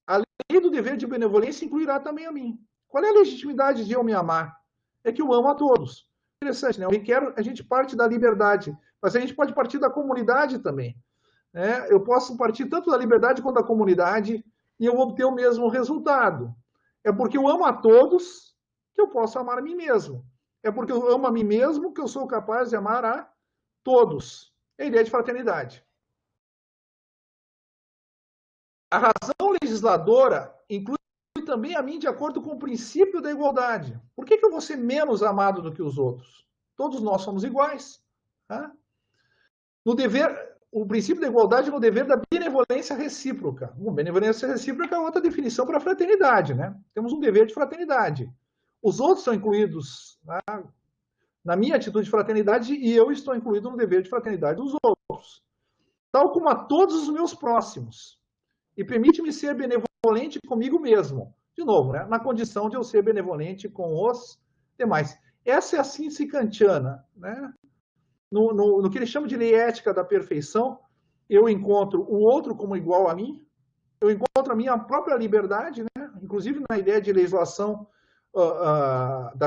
a lei do dever de benevolência incluirá também a mim. Qual é a legitimidade de eu me amar? É que eu amo a todos. Interessante, né? A gente parte da liberdade, mas a gente pode partir da comunidade também. Né? Eu posso partir tanto da liberdade quanto da comunidade e eu vou obter o mesmo resultado. É porque eu amo a todos que eu posso amar a mim mesmo. É porque eu amo a mim mesmo que eu sou capaz de amar a todos. É a ideia de fraternidade. A razão legisladora inclui também a mim de acordo com o princípio da igualdade. Por que eu vou ser menos amado do que os outros? Todos nós somos iguais. Tá? No dever, o princípio da igualdade no dever da benevolência recíproca. Bom, benevolência recíproca é outra definição para a fraternidade, né? Temos um dever de fraternidade. Os outros são incluídos na minha atitude de fraternidade e eu estou incluído no dever de fraternidade dos outros. Tal como a todos os meus próximos. E permite-me ser benevolente comigo mesmo. De novo, né? Na condição de eu ser benevolente com os demais. Essa é a síntese kantiana, né? No que ele chama de lei ética da perfeição, eu encontro o outro como igual a mim, eu encontro a minha própria liberdade, né? Inclusive na ideia de legislação,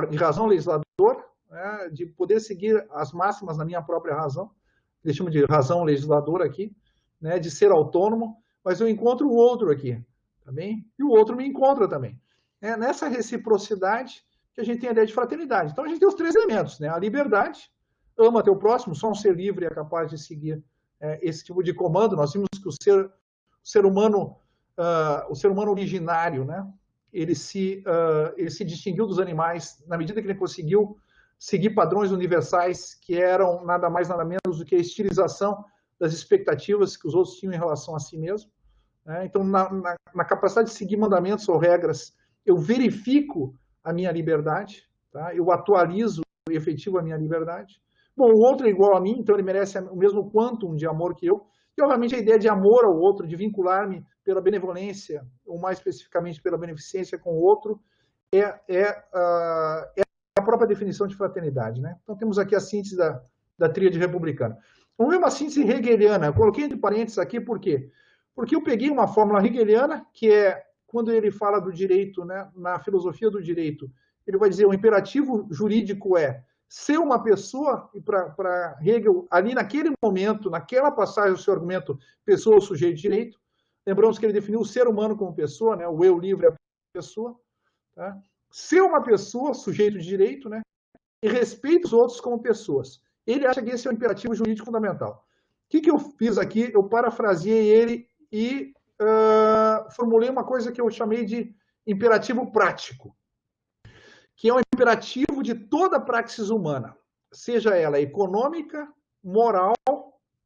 de razão legislador, né? De poder seguir as máximas na minha própria razão, ele chama de razão legisladora aqui, né? De ser autônomo, mas eu encontro o outro aqui, tá bem? E o outro me encontra também. É nessa reciprocidade que a gente tem a ideia de fraternidade. Então a gente tem os três elementos, né? A liberdade, ama teu próximo, só um ser livre é capaz de seguir esse tipo de comando. Nós vimos que o ser humano originário, né? Ele se distinguiu dos animais na medida que ele conseguiu seguir padrões universais que eram nada mais, nada menos do que a estilização das expectativas que os outros tinham em relação a si mesmo. Né? Então, na capacidade de seguir mandamentos ou regras, eu verifico a minha liberdade, tá? Eu atualizo e efetivo a minha liberdade. Bom, o outro é igual a mim, então ele merece o mesmo quantum de amor que eu. E, obviamente, a ideia de amor ao outro, de vincular-me pela benevolência, ou mais especificamente pela beneficência com o outro, é a própria definição de fraternidade. Né? Então, temos aqui a síntese da tríade republicana. Vamos ver uma síntese hegeliana. Eu coloquei entre parênteses aqui, por quê? Porque eu peguei uma fórmula hegeliana, que é quando ele fala do direito, né, na filosofia do direito, ele vai dizer o imperativo jurídico é ser uma pessoa, e para Hegel, ali naquele momento, naquela passagem do seu argumento, pessoa ou sujeito de direito, lembramos que ele definiu o ser humano como pessoa, né, o eu livre é a pessoa, tá? Ser uma pessoa, sujeito de direito, né, e respeita os outros como pessoas. Ele acha que esse é o imperativo jurídico fundamental. O que eu fiz aqui? Eu parafraseei ele e formulei uma coisa que eu chamei de imperativo prático, que é um imperativo de toda a praxis humana, seja ela econômica, moral,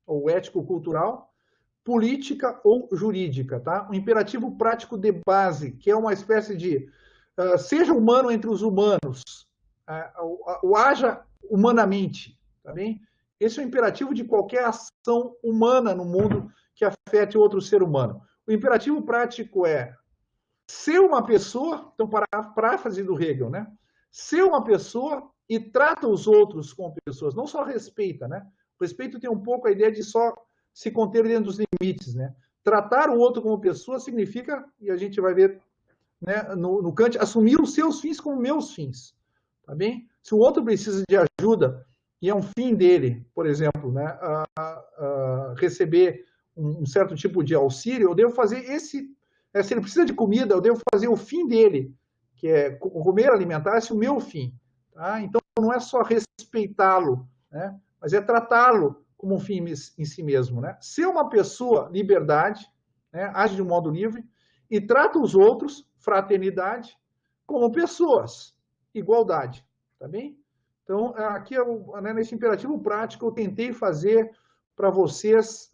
ou ético-cultural, política ou jurídica. Tá? Um imperativo prático de base, que é uma espécie de seja humano entre os humanos, ou haja humanamente. Tá bem? Esse é o imperativo de qualquer ação humana no mundo que afete outro ser humano. O imperativo prático é ser uma pessoa, então, paráfrase do Hegel, né? Ser uma pessoa e trata os outros como pessoas, não só respeita, né? O respeito tem um pouco a ideia de só se conter dentro dos limites, né? Tratar o outro como pessoa significa, e a gente vai ver, né, no Kant, assumir os seus fins como meus fins, tá bem? Se o outro precisa de ajuda e é um fim dele, por exemplo, né, receber um certo tipo de auxílio, eu devo fazer esse. Se ele precisa de comida, eu devo fazer o fim dele, que é comer, alimentar-se, o meu fim. Tá? Então, não é só respeitá-lo, né, mas é tratá-lo como um fim em si mesmo. Né? Ser uma pessoa, liberdade, né, age de um modo livre, e trata os outros, fraternidade, como pessoas, igualdade. Tá bem? Então, aqui, né, nesse imperativo prático, eu tentei fazer para vocês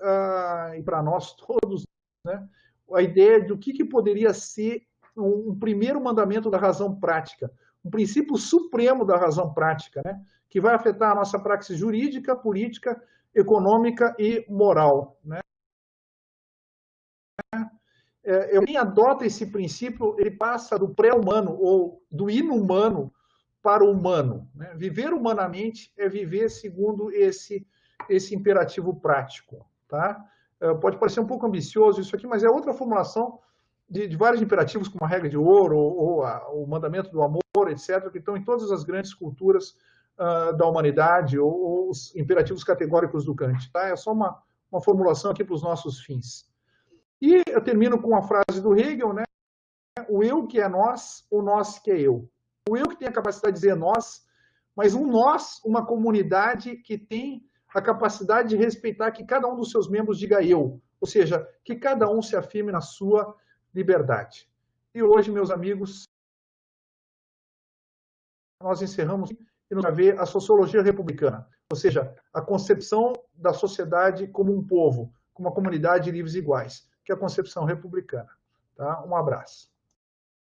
e para nós todos, né, a ideia do que poderia ser um primeiro mandamento da razão prática, um princípio supremo da razão prática, né, que vai afetar a nossa praxis jurídica, política, econômica e moral. Né. Quem adota esse princípio, ele passa do pré-humano ou do inumano para o humano. Né? Viver humanamente é viver segundo esse imperativo prático. Tá? Pode parecer um pouco ambicioso isso aqui, mas é outra formulação de vários imperativos, como a regra de ouro, ou o mandamento do amor, etc., que estão em todas as grandes culturas da humanidade, ou os imperativos categóricos do Kant. Tá? É só uma formulação aqui para os nossos fins. E eu termino com a frase do Hegel, né? O eu que é nós, o nós que é eu. O eu que tem a capacidade de dizer nós, mas um nós, uma comunidade que tem a capacidade de respeitar que cada um dos seus membros diga eu, ou seja, que cada um se afirme na sua liberdade. E hoje, meus amigos, nós encerramos e nos ver a sociologia republicana, ou seja, a concepção da sociedade como um povo, como uma comunidade de livres e iguais, que é a concepção republicana. Tá? Um abraço.